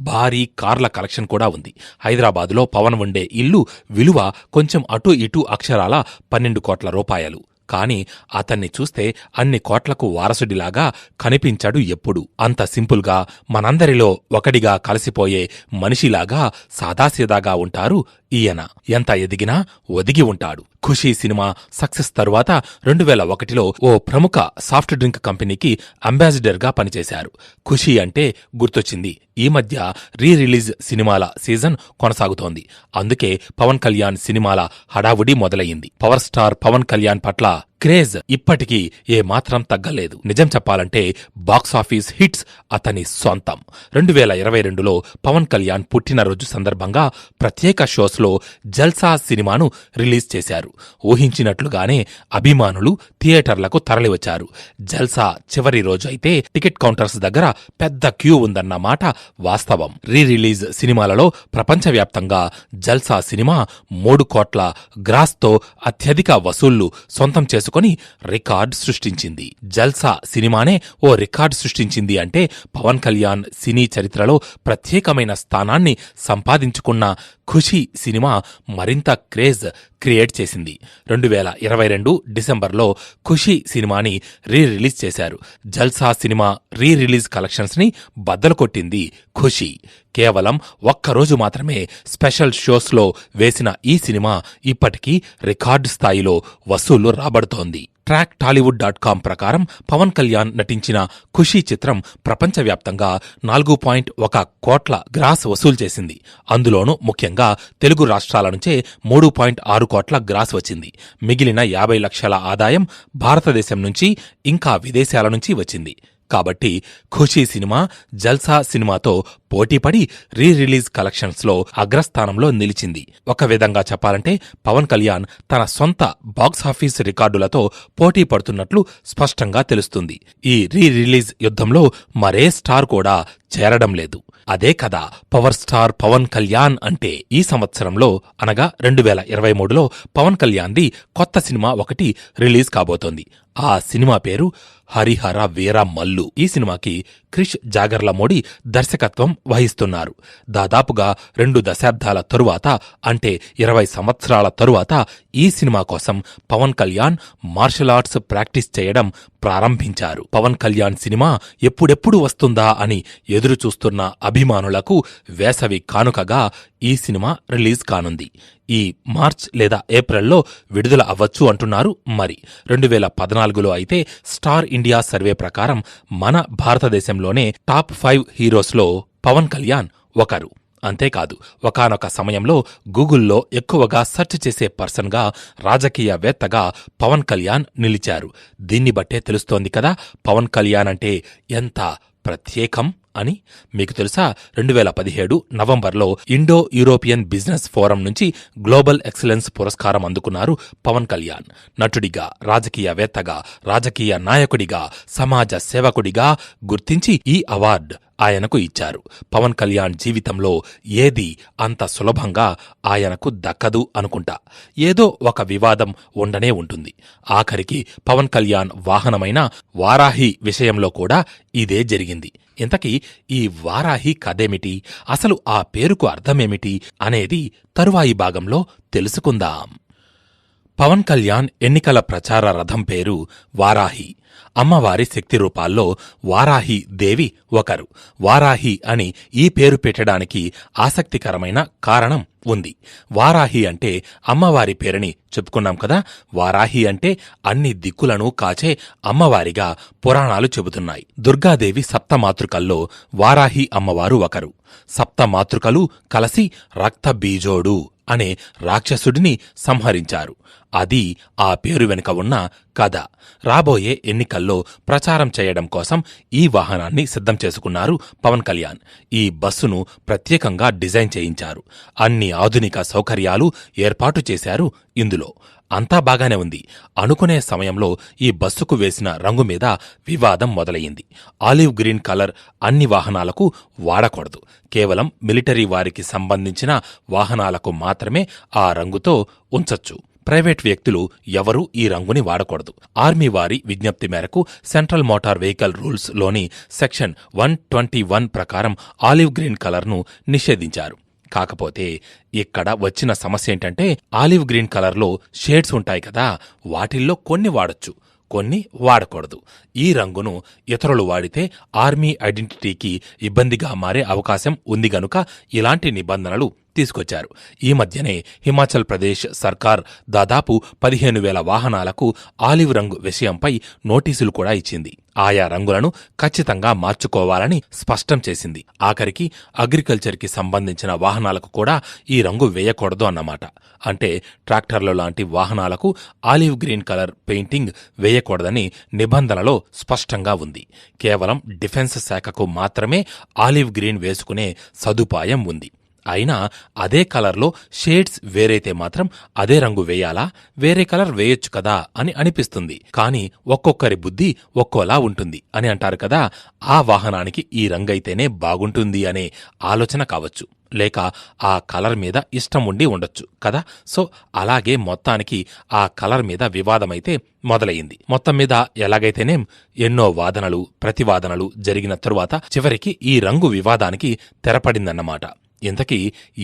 [SPEAKER 1] భారీ కార్ల కలెక్షన్ కూడా ఉంది. హైదరాబాదులో పవన్ ఉండే ఇల్లు విలువ కొంచెం అటూ ఇటూ అక్షరాల 12 కోట్ల రూపాయలు. కాని అతన్ని చూస్తే అన్ని కోట్లకు వారసుడిలాగా కనిపించాడు ఎప్పుడు. అంత సింపుల్గా మనందరిలో ఒకడిగా కలిసిపోయే మనిషిలాగా సాదాసీదాగా ఉంటారు ఈయన. ఎంత ఎదిగినా ఒదిగి ఉంటాడు. ఖుషీ సినిమా సక్సెస్ తరువాత 2001లో ఓ ప్రముఖ సాఫ్ట్ డ్రింక్ కంపెనీకి అంబాసిడర్గా పనిచేశారు. ఖుషీ అంటే గుర్తొచ్చింది. ఈ మధ్య రిలీజ్ సినిమాల సీజన్ కొనసాగుతోంది. అందుకే పవన్ కళ్యాణ్ సినిమాల హడావుడి మొదలయ్యింది. పవర్ స్టార్ పవన్ కళ్యాణ్ పట్ల క్రేజ్ ఇప్పటికీ ఏమాత్రం తగ్గలేదు. నిజం చెప్పాలంటే బాక్సాఫీస్ హిట్స్ అతని సొంతం. 2022లో పవన్ కళ్యాణ్ పుట్టినరోజు సందర్భంగా ప్రత్యేక షోస్లో జల్సా సినిమాను రిలీజ్ చేశారు. ఊహించినట్లుగానే అభిమానులు థియేటర్లకు తరలివచ్చారు. జల్సా చివరి రోజు అయితే టికెట్ కౌంటర్స్ దగ్గర పెద్ద క్యూ ఉందన్న మాట వాస్తవం. రిలీజ్ సినిమాలలో ప్రపంచవ్యాప్తంగా జల్సా సినిమా 3 కోట్ల గ్రాస్తో అత్యధిక వసూళ్లు సొంతం చేసుకుని రికార్డ్ సృష్టించింది. జల్సా సినిమానే ఓ రికార్డ్ సృష్టించింది అంటే పవన్ కళ్యాణ్ సినీ చరిత్రలో ప్రత్యేకమైన స్థానాన్ని సంపాదించుకున్న ఖుషీ సినిమా మరింత క్రేజ్ క్రియేట్ చేసింది. 2022 డిసెంబర్లో ఖుషీ సినిమాని రిలీజ్ చేశారు. జల్సా సినిమా రిలీజ్ కలెక్షన్స్ ని బద్దలు కొట్టింది ఖుషీ. కేవలం ఒక్కరోజు మాత్రమే స్పెషల్ షోస్లో వేసిన ఈ సినిమా ఇప్పటికీ రికార్డు స్థాయిలో వసూళ్లు రాబడుతోంది. ట్రాక్ టాలీవుడ్.com ప్రకారం పవన్ కళ్యాణ్ నటించిన ఖుషీ చిత్రం ప్రపంచవ్యాప్తంగా 4.1 కోట్ల గ్రాస్ వసూలు చేసింది. అందులోనూ ముఖ్యంగా తెలుగు రాష్ట్రాల నుంచే 3.6 కోట్ల గ్రాస్ వచ్చింది. మిగిలిన 50 లక్షల ఆదాయం భారతదేశం నుంచి ఇంకా విదేశాల నుంచి వచ్చింది. కాబట్టి ఖుషీ సినిమా జల్సా సినిమాతో పోటీపడి రిలీజ్ కలెక్షన్స్ లో అగ్రస్థానంలో నిలిచింది. ఒక విధంగా చెప్పాలంటే పవన్ కళ్యాణ్ తన సొంత బాక్సాఫీస్ రికార్డులతో పోటీ పడుతున్నట్లు స్పష్టంగా తెలుస్తుంది. ఈ రిలీజ్ యుద్ధంలో మరే స్టార్ కూడా చేరడం లేదు. అదే కదా పవర్ స్టార్ పవన్ కళ్యాణ్ అంటే. ఈ సంవత్సరంలో అనగా 2023లో పవన్ కళ్యాణ్ది కొత్త సినిమా ఒకటి రిలీజ్ కాబోతోంది. ఆ సినిమా పేరు హరిహర వీర మల్లు. ఈ సినిమాకి క్రిష్ జాగర్లమూడి దర్శకత్వం వహిస్తున్నారు. దాదాపుగా 2 దశాబ్దాల తరువాత అంటే 20 సంవత్సరాల తరువాత ఈ సినిమా కోసం Pawan Kalyan martial arts practice చేయడం ప్రారంభించారు. పవన్ కళ్యాణ్ సినిమా ఎప్పుడెప్పుడు వస్తుందా అని ఎదురుచూస్తున్న అభిమానులకు వేసవి కానుకగా ఈ సినిమా రిలీజ్ కానుంది. ఈ మార్చ్ లేదా ఏప్రిల్లో విడుదల అవ్వచ్చు అంటున్నారు. మరి 2014లో అయితే స్టార్ ఇండియా సర్వే ప్రకారం మన భారతదేశంలోనే టాప్ 5 హీరోస్లో పవన్ కళ్యాణ్ ఒకరు. అంతేకాదు ఒకానొక సమయంలో గూగుల్లో ఎక్కువగా సెర్చ్ చేసే పర్సన్గా, రాజకీయవేత్తగా పవన్ కళ్యాణ్ నిలిచారు. దీన్ని బట్టే తెలుస్తోంది కదా పవన్ కళ్యాణ్ అంటే ఎంత ప్రత్యేకం అని. మీకు తెలుసా 2017 నవంబర్లో ఇండో యూరోపియన్ బిజినెస్ ఫోరం నుంచి గ్లోబల్ ఎక్సలెన్స్ పురస్కారం అందుకున్నారు పవన్ కళ్యాణ్. నటుడిగా, రాజకీయవేత్తగా, రాజకీయ నాయకుడిగా, సమాజ సేవకుడిగా గుర్తించి ఈ అవార్డు ఆయనకు ఇచ్చారు. పవన్ కళ్యాణ్ జీవితంలో ఏది అంత సులభంగా ఆయనకు దక్కదు అనుకుంటా. ఏదో ఒక వివాదం ఉండనే ఉంటుంది. ఆఖరికి పవన్ కళ్యాణ్ వాహనమైన వారాహి విషయంలో కూడా ఇదే జరిగింది. ఇంతకీ ఈ వారాహి కథేమిటి, అసలు ఆ పేరుకు అర్థమేమిటి అనేది తరువాయి భాగంలో తెలుసుకుందాం. పవన్ కళ్యాణ్ ఎన్నికల ప్రచార రథం పేరు వారాహి. అమ్మవారి శక్తి రూపాల్లో వారాహి దేవి ఒకరు. వారాహి అని ఈ పేరు పెట్టడానికి ఆసక్తికరమైన కారణం ఉంది. వారాహి అంటే అమ్మవారి పేరుని చెప్పుకున్నాం కదా. వారాహి అంటే అన్ని దిక్కులను కాచే అమ్మవారిగా పురాణాలు చెబుతున్నాయి. దుర్గాదేవి సప్తమాతృకల్లో వారాహి అమ్మవారు ఒకరు. సప్తమాతృకలు కలసి రక్తబీజోడు అనే రాక్షసుడిని సంహరించారు. అది ఆ పేరు వెనుక ఉన్న కథ. రాబోయే ఎన్నికల్లో ప్రచారం చేయడం కోసం ఈ వాహనాన్ని సిద్ధం చేసుకున్నారు పవన్ కళ్యాణ్. ఈ బస్సును ప్రత్యేకంగా డిజైన్ చేయించారు. అన్ని ఆధునిక సౌకర్యాలు ఏర్పాటు చేశారు ఇందులో. అంతా బాగానే ఉంది అనుకునే సమయంలో ఈ బస్సుకు వేసిన రంగు మీద వివాదం మొదలయ్యింది. ఆలివ్ గ్రీన్ కలర్ అన్ని వాహనాలకు వాడకూడదు. కేవలం మిలిటరీ వారికి సంబంధించిన వాహనాలకు మాత్రమే ఆ రంగుతో ఉంచొచ్చు. ప్రైవేట్ వ్యక్తులు ఎవరూ ఈ రంగుని వాడకూడదు. ఆర్మీ వారి విజ్ఞప్తి మేరకు సెంట్రల్ మోటార్ వెహికల్ రూల్స్ లోని సెక్షన్ 121 ప్రకారం ఆలివ్ గ్రీన్ కలర్ను నిషేధించారు. కాకపోతే ఇక్కడ వచ్చిన సమస్య ఏంటంటే ఆలివ్ గ్రీన్ కలర్లో షేడ్స్ ఉంటాయి కదా, వాటిల్లో కొన్ని వాడొచ్చు, కొన్ని వాడకూడదు. ఈ రంగును ఇతరులు వాడితే ఆర్మీ ఐడెంటిటీకి ఇబ్బందిగా మారే అవకాశం ఉంది గనుక ఇలాంటి నిబంధనలు తీసుకొచ్చారు. ఈ మధ్యనే హిమాచల్ ప్రదేశ్ సర్కార్ దాదాపు 15,000 వాహనాలకు ఆలివ్ రంగు విషయంపై నోటీసులు కూడా ఇచ్చింది. ఆయా రంగులను ఖచ్చితంగా మార్చుకోవాలని స్పష్టం చేసింది. ఆఖరికి అగ్రికల్చర్కి సంబంధించిన వాహనాలకు కూడా ఈ రంగు వేయకూడదు అన్నమాట. అంటే ట్రాక్టర్ల లాంటి వాహనాలకు ఆలివ్ గ్రీన్ కలర్ పెయింటింగ్ వేయకూడదని నిబంధనలో స్పష్టంగా ఉంది. కేవలం డిఫెన్స్ శాఖకు మాత్రమే ఆలివ్ గ్రీన్ వేసుకునే సదుపాయం ఉంది. అయినా అదే కలర్లో షేడ్స్ వేరైతే మాత్రం అదే రంగు వేయాలా, వేరే కలర్ వేయొచ్చు కదా అని అనిపిస్తుంది. కానీ ఒక్కొక్కరి బుద్ధి ఒక్కోలా ఉంటుంది అని అంటారు కదా. ఆ వాహనానికి ఈ రంగైతేనే బాగుంటుంది అనే ఆలోచన కావచ్చు, లేక ఆ కలర్ మీద ఇష్టం ఉండి ఉండొచ్చు కదా. సో అలాగే మొత్తానికి ఆ కలర్ మీద వివాదమైతే మొదలయ్యింది. మొత్తం మీద ఎలాగైతేనేం ఎన్నో వాదనలు ప్రతివాదనలు జరిగిన తరువాత చివరికి ఈ రంగు వివాదానికి తెరపడిందన్నమాట. ఇంతకీ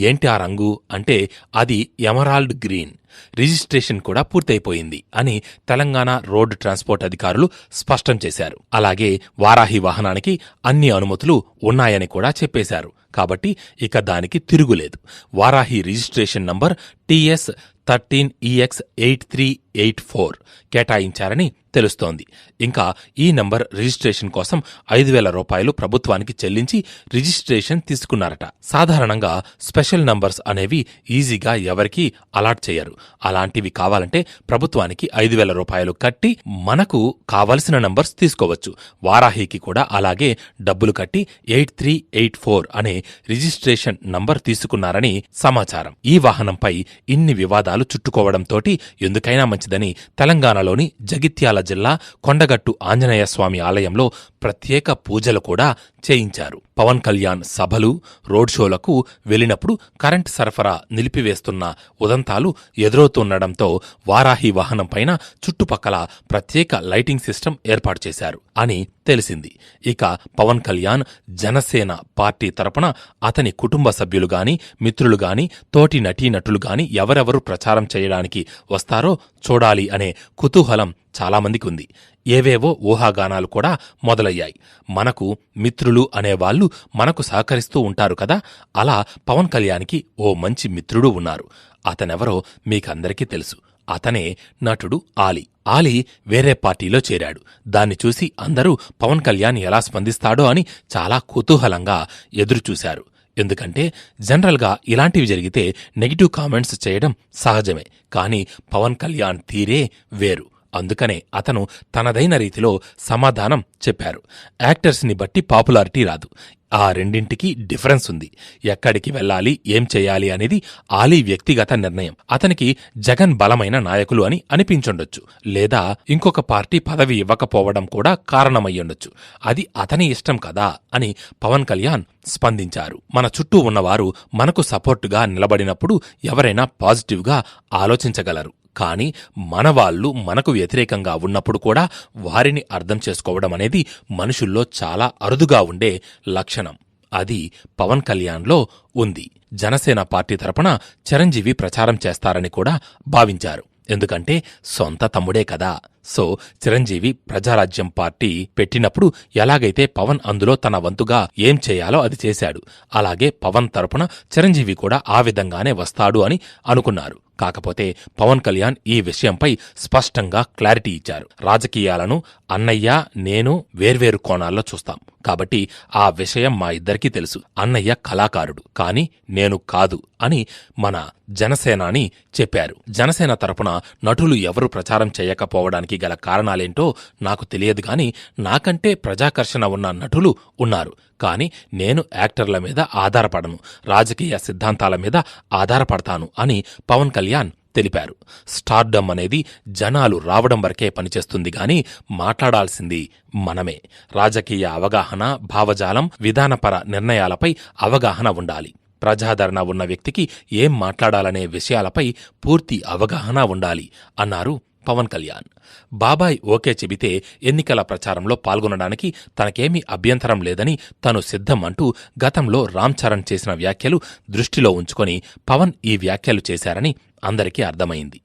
[SPEAKER 1] ఏంటి ఆ రంగు అంటే అది ఎమరాల్డ్ గ్రీన్. రిజిస్ట్రేషన్ కూడా పూర్తయిపోయింది అని తెలంగాణ రోడ్డు ట్రాన్స్పోర్ట్ అధికారులు స్పష్టం చేశారు. అలాగే వారాహి వాహనానికి అన్ని అనుమతులు ఉన్నాయని కూడా చెప్పేశారు. కాబట్టి ఇక దానికి తిరుగులేదు. వారాహి రిజిస్ట్రేషన్ నంబర్ TS13EX8384 కేటాయించారని తెలుస్తోంది. ఇంకా ఈ నంబర్ రిజిస్ట్రేషన్ కోసం 5,000 రూపాయలు ప్రభుత్వానికి చెల్లించి రిజిస్ట్రేషన్ తీసుకున్నారట. సాధారణంగా స్పెషల్ నంబర్స్ అనేవి ఈజీగా ఎవరికీ అలాట్ చేయరు. అలాంటివి కావాలంటే ప్రభుత్వానికి 5,000 రూపాయలు కట్టి మనకు కావలసిన నంబర్స్ తీసుకోవచ్చు. వారాహికి కూడా అలాగే డబ్బులు కట్టి 8384 అనే రిజిస్ట్రేషన్ నంబర్ తీసుకున్నారని సమాచారం. ఈ వాహనంపై ఇన్ని వివాదాలు చుట్టుకోవడంతోటి ఎందుకైనా మంచిదని తెలంగాణలోని జగిత్యాల జిల్లా కొండగట్టు ఆంజనేయ స్వామి ఆలయంలో ప్రత్యేక పూజలు కూడా చేయించారు. పవన్ కళ్యాణ్ సభలు, రోడ్ షోలకు వెళ్లినప్పుడు కరెంట్ సరఫరా నిలిపివేస్తున్న ఉదంతాలు ఎదురవుతుండడంతో వారాహి వాహనంపైన చుట్టుపక్కల ప్రత్యేక లైటింగ్ సిస్టమ్ ఏర్పాటు చేశారు అని తెలిసింది. ఇక పవన్ కళ్యాణ్ జనసేన పార్టీ తరపున అతని కుటుంబ సభ్యులు గాని, మిత్రులు గాని, తోటి నటీనటులు గాని ఎవరెవరు ప్రచారం చేయడానికి వస్తారో చూడాలి అనే కుతూహలం చాలామందికి ఉంది. ఏవేవో ఊహాగానాలు కూడా మొదలయ్యాయి. మనకు మిత్రులు అనేవాళ్లు మనకు సహకరిస్తూ ఉంటారు కదా, అలా పవన్ కళ్యాణ్కి ఓ మంచి మిత్రుడు ఉన్నారు. అతనెవరో మీకందరికీ తెలుసు. అతనే నటుడు ఆలీ. ఆలీ వేరే పార్టీలో చేరాడు. దాన్ని చూసి అందరూ పవన్ కళ్యాణ్ ఎలా స్పందిస్తాడో అని చాలా కుతూహలంగా ఎదురుచూశారు. ఎందుకంటే జనరల్గా ఇలాంటివి జరిగితే నెగిటివ్ కామెంట్స్ చేయడం సహజమే. కానీ పవన్ కళ్యాణ్ తీరే వేరు. అందుకనే అతను తనదైన రీతిలో సమాధానం చెప్పారు. యాక్టర్స్ని బట్టి పాపులారిటీ రాదు. ఆ రెండింటికి డిఫరెన్స్ ఉంది. ఎక్కడికి వెళ్ళాలి, ఏం చేయాలి అనేది ఆలీ వ్యక్తిగత నిర్ణయం. అతనికి జగన్ బలమైన నాయకులు అని అనిపించుండొచ్చు, లేదా ఇంకొక పార్టీ పదవి ఇవ్వకపోవడం కూడా కారణమయ్యుండొచ్చు. అది అతని ఇష్టం కదా అని పవన్ కళ్యాణ్ స్పందించారు. మన చుట్టూ ఉన్నవారు మనకు సపోర్టుగా నిలబడినప్పుడు ఎవరైనా పాజిటివ్గా ఆలోచించగలరు. కానీ మనవాళ్లు మనకు వ్యతిరేకంగా ఉన్నప్పుడు కూడా వారిని అర్థం చేసుకోవడం అనేది మనుషుల్లో చాలా అరుదుగా ఉండే లక్షణం. అది పవన్ కళ్యాణ్లో ఉంది. జనసేన పార్టీ తరపున చిరంజీవి ప్రచారం చేస్తారని కూడా భావించారు. ఎందుకంటే సొంత తమ్ముడే కదా. సో చిరంజీవి ప్రజారాజ్యం పార్టీ పెట్టినప్పుడు ఎలాగైతే పవన్ అందులో తన వంతుగా ఏం చేయాలో అది చేశాడు, అలాగే పవన్ తరపున చిరంజీవి కూడా ఆ విధంగానే వస్తాడు అని అనుకున్నారు. కాకపోతే పవన్ కళ్యాణ్ ఈ విషయంపై స్పష్టంగా క్లారిటీ ఇచ్చారు. రాజకీయాలను అన్నయ్య, నేను వేర్వేరు కోణాల్లో చూస్తాం. కాబట్టి ఆ విషయం మా ఇద్దరికీ తెలుసు. అన్నయ్య కళాకారుడు, కాని నేను కాదు అని మన జనసేనాని చెప్పారు. జనసేన తరపున నటులు ఎవరు ప్రచారం చేయకపోవడానికి గల కారణాలేంటో నాకు తెలియదు గాని నాకంటే ప్రజాకర్షణ ఉన్న నటులు ఉన్నారు. కాని నేను యాక్టర్ల మీద ఆధారపడను, రాజకీయ సిద్ధాంతాల మీద ఆధారపడతాను అని పవన్ కళ్యాణ్ తెలిపారు. స్టార్డమ్ అనేది జనాలు రావడం వరకే పనిచేస్తుంది గాని మాట్లాడాల్సింది మనమే. రాజకీయ అవగాహన, భావజాలం, విధానపర నిర్ణయాలపై అవగాహన ఉండాలి. ప్రజాదరణ ఉన్న వ్యక్తికి ఏం మాట్లాడాలనే విషయాలపై పూర్తి అవగాహన ఉండాలి అన్నారు పవన్ కళ్యాణ్. బాబాయ్ ఓకే చెబితే ఎన్నికల ప్రచారంలో పాల్గొనడానికి తనకేమీ అభ్యంతరం లేదని తను సిద్ధం అంటూ గతంలో రామ్ చరణ్ చేసిన వ్యాఖ్యలు దృష్టిలో ఉంచుకొని పవన్ ఈ వ్యాఖ్యలు చేశారని అందరికీ అర్థమైంది.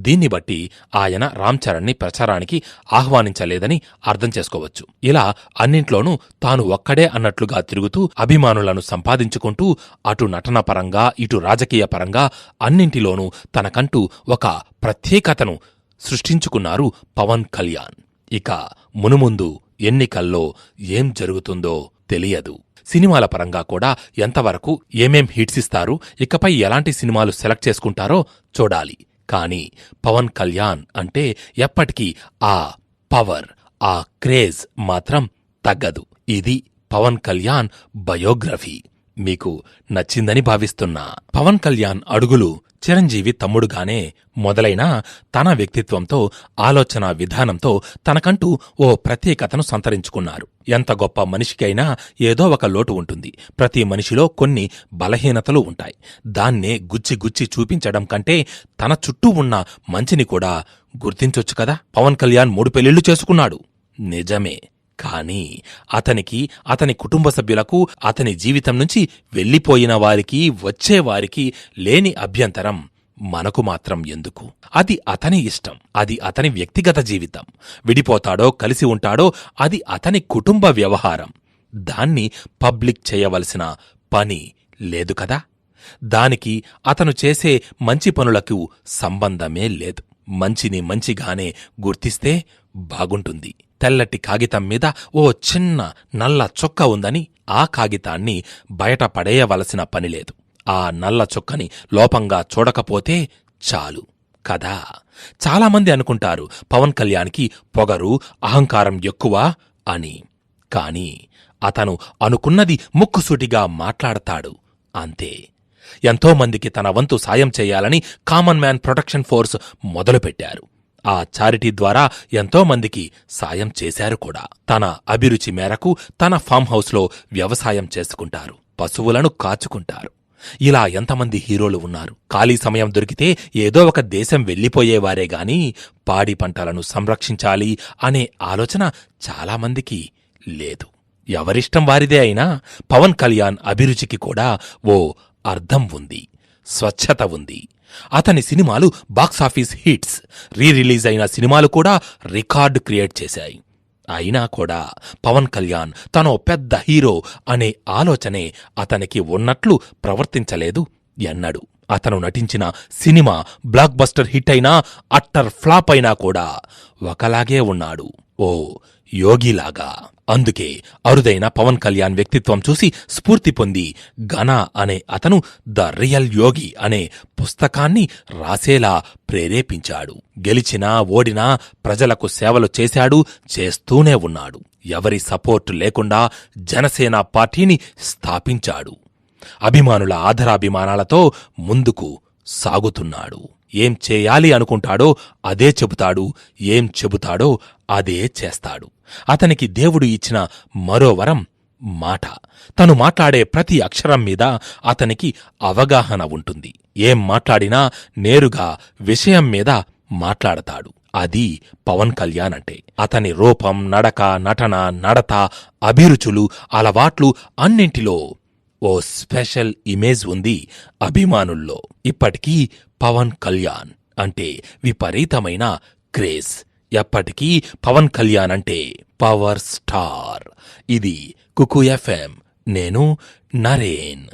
[SPEAKER 1] దీన్ని బట్టి ఆయన రామ్ చరణ్ని ప్రచారానికి ఆహ్వానించలేదని అర్థం చేసుకోవచ్చు. ఇలా అన్నింట్లోనూ తాను ఒక్కడే అన్నట్లుగా తిరుగుతూ అభిమానులను సంపాదించుకుంటూ అటు నటన పరంగా, ఇటు రాజకీయ పరంగా అన్నింటిలోనూ తనకంటూ ఒక ప్రత్యేకతను సృష్టించుకున్నారు పవన్ కళ్యాణ్. ఇక మునుముందు ఎన్నికల్లో ఏం జరుగుతుందో తెలియదు. సినిమాల పరంగా కూడా ఎంతవరకు ఏమేం హిట్స్ ఇస్తారు, ఇకపై ఎలాంటి సినిమాలు సెలెక్ట్ చేసుకుంటారో చూడాలి. కానీ పవన్ కళ్యాణ్ అంటే ఎప్పటికీ ఆ పవర్, ఆ క్రేజ్ మాత్రం తగ్గదు. ఇది పవన్ కళ్యాణ్ బయోగ్రఫీ. మీకు నచ్చిందని భావిస్తున్నా. పవన్ కళ్యాణ్ అడుగులు చిరంజీవి తమ్ముడుగానే మొదలైన తన వ్యక్తిత్వంతో, ఆలోచన విధానంతో తనకంటూ ఓ ప్రత్యేకతను సంతరించుకున్నారు. ఎంత గొప్ప మనిషికైనా ఏదో ఒక లోటు ఉంటుంది. ప్రతి మనిషిలో కొన్ని బలహీనతలు ఉంటాయి. దాన్నే గుచ్చి చూపించడం కంటే తన చుట్టూ ఉన్న మంచిని కూడా గుర్తించొచ్చు కదా. పవన్ కళ్యాణ్ 3 పెళ్లిళ్లు చేసుకున్నాడు, నిజమే. కానీ అతనికి, అతని కుటుంబ సభ్యులకు, అతని జీవితం నుంచి వెళ్లిపోయిన వారికి, వచ్చేవారికి లేని అభ్యంతరం మనకు మాత్రం ఎందుకు? అది అతని ఇష్టం. అది అతని వ్యక్తిగత జీవితం. విడిపోతాడో కలిసి ఉంటాడో అది అతని కుటుంబ వ్యవహారం. దాన్ని పబ్లిక్ చేయవలసిన పని లేదు కదా. దానికి అతను చేసే మంచి పనులకు సంబంధమే లేదు. మంచిని మంచిగానే గుర్తిస్తే బాగుంటుంది. తెల్లటి కాగితం మీద ఓ చిన్న నల్ల చుక్క ఉందని ఆ కాగితాన్ని బయట పడేయవలసిన పనిలేదు. ఆ నల్ల చుక్కని లోపంగా చూడకపోతే చాలు కదా. చాలామంది అనుకుంటారు పవన్ కళ్యాణ్కి పొగరు, అహంకారం ఎక్కువ అని. కాని అతను అనుకున్నది ముక్కుసూటిగా మాట్లాడతాడు, అంతే. ఎంతోమందికి తన వంతు సాయం చేయాలని కామన్ మ్యాన్ ప్రొటెక్షన్ ఫోర్స్ మొదలుపెట్టారు. ఆ చారిటీ ద్వారా ఎంతోమందికి సాయం చేశారు కూడా. తన అభిరుచి మేరకు తన ఫామ్ హౌస్లో వ్యవసాయం చేసుకుంటారు, పశువులను కాచుకుంటారు. ఇలా ఎంతమంది హీరోలు ఉన్నారు. ఖాళీ సమయం దొరికితే ఏదో ఒక దేశం వెళ్లిపోయేవారే గాని పాడి పంటలను సంరక్షించాలి అనే ఆలోచన చాలామందికి లేదు. ఎవరిష్టం వారిదే అయినా పవన్ కళ్యాణ్ అభిరుచికి కూడా ఓ అర్థం ఉంది, స్వచ్ఛత ఉంది. అతని సినిమాలు బాక్సాఫీస్ హిట్స్, రిలీజ్ అయిన సినిమాలు కూడా రికార్డు క్రియేట్ చేశాయి. అయినా కూడా పవన్ కళ్యాణ్ తనో పెద్ద హీరో అనే ఆలోచనే అతనికి ఉన్నట్లు ప్రవర్తించలేదు ఎన్నడూ. అతను నటించిన సినిమా బ్లాక్ బస్టర్ హిట్ అయినా, అట్టర్ ఫ్లాప్ అయినా కూడా ఒకలాగే ఉన్నాడు, ఓ యోగిలాగా. అందుకే అరుదైన పవన్ కళ్యాణ్ వ్యక్తిత్వం చూసి స్ఫూర్తి పొంది ఘన అనే అతను ద రియల్ యోగి అనే పుస్తకాన్ని రాసేలా ప్రేరేపించాడు. గెలిచినా ఓడినా ప్రజలకు సేవలు చేశాడు, చేస్తూనే ఉన్నాడు. ఎవరి సపోర్టు లేకుండా జనసేన పార్టీని స్థాపించాడు. అభిమానుల ఆదరాభిమానాలతో ముందుకు సాగుతున్నాడు. ఏం చేయాలి అనుకుంటాడో అదే చెబుతాడు, ఏం చెబుతాడో అదే చేస్తాడు. అతనికి దేవుడు ఇచ్చిన మరో వరం మాట. తను మాట్లాడే ప్రతి అక్షరం మీద అతనికి అవగాహన ఉంటుంది. ఏం మాట్లాడినా నేరుగా విషయం మీద మాట్లాడతాడు. అది పవన్ కళ్యాణ్ అంటే. అతని రూపం, నడక, నటన, నడత, అభిరుచులు, అలవాట్లు అన్నింటిలో ఓ స్పెషల్ ఇమేజ్ ఉంది అభిమానుల్లో. ఇప్పటికీ పవన్ కళ్యాణ్ అంటే విపరీతమైన క్రేజ్. ఎప్పటికీ పవన్ కళ్యాణ్ అంటే పవర్ స్టార్. ఇది కుకు ఎఫ్ఎం. నేను నరేన్.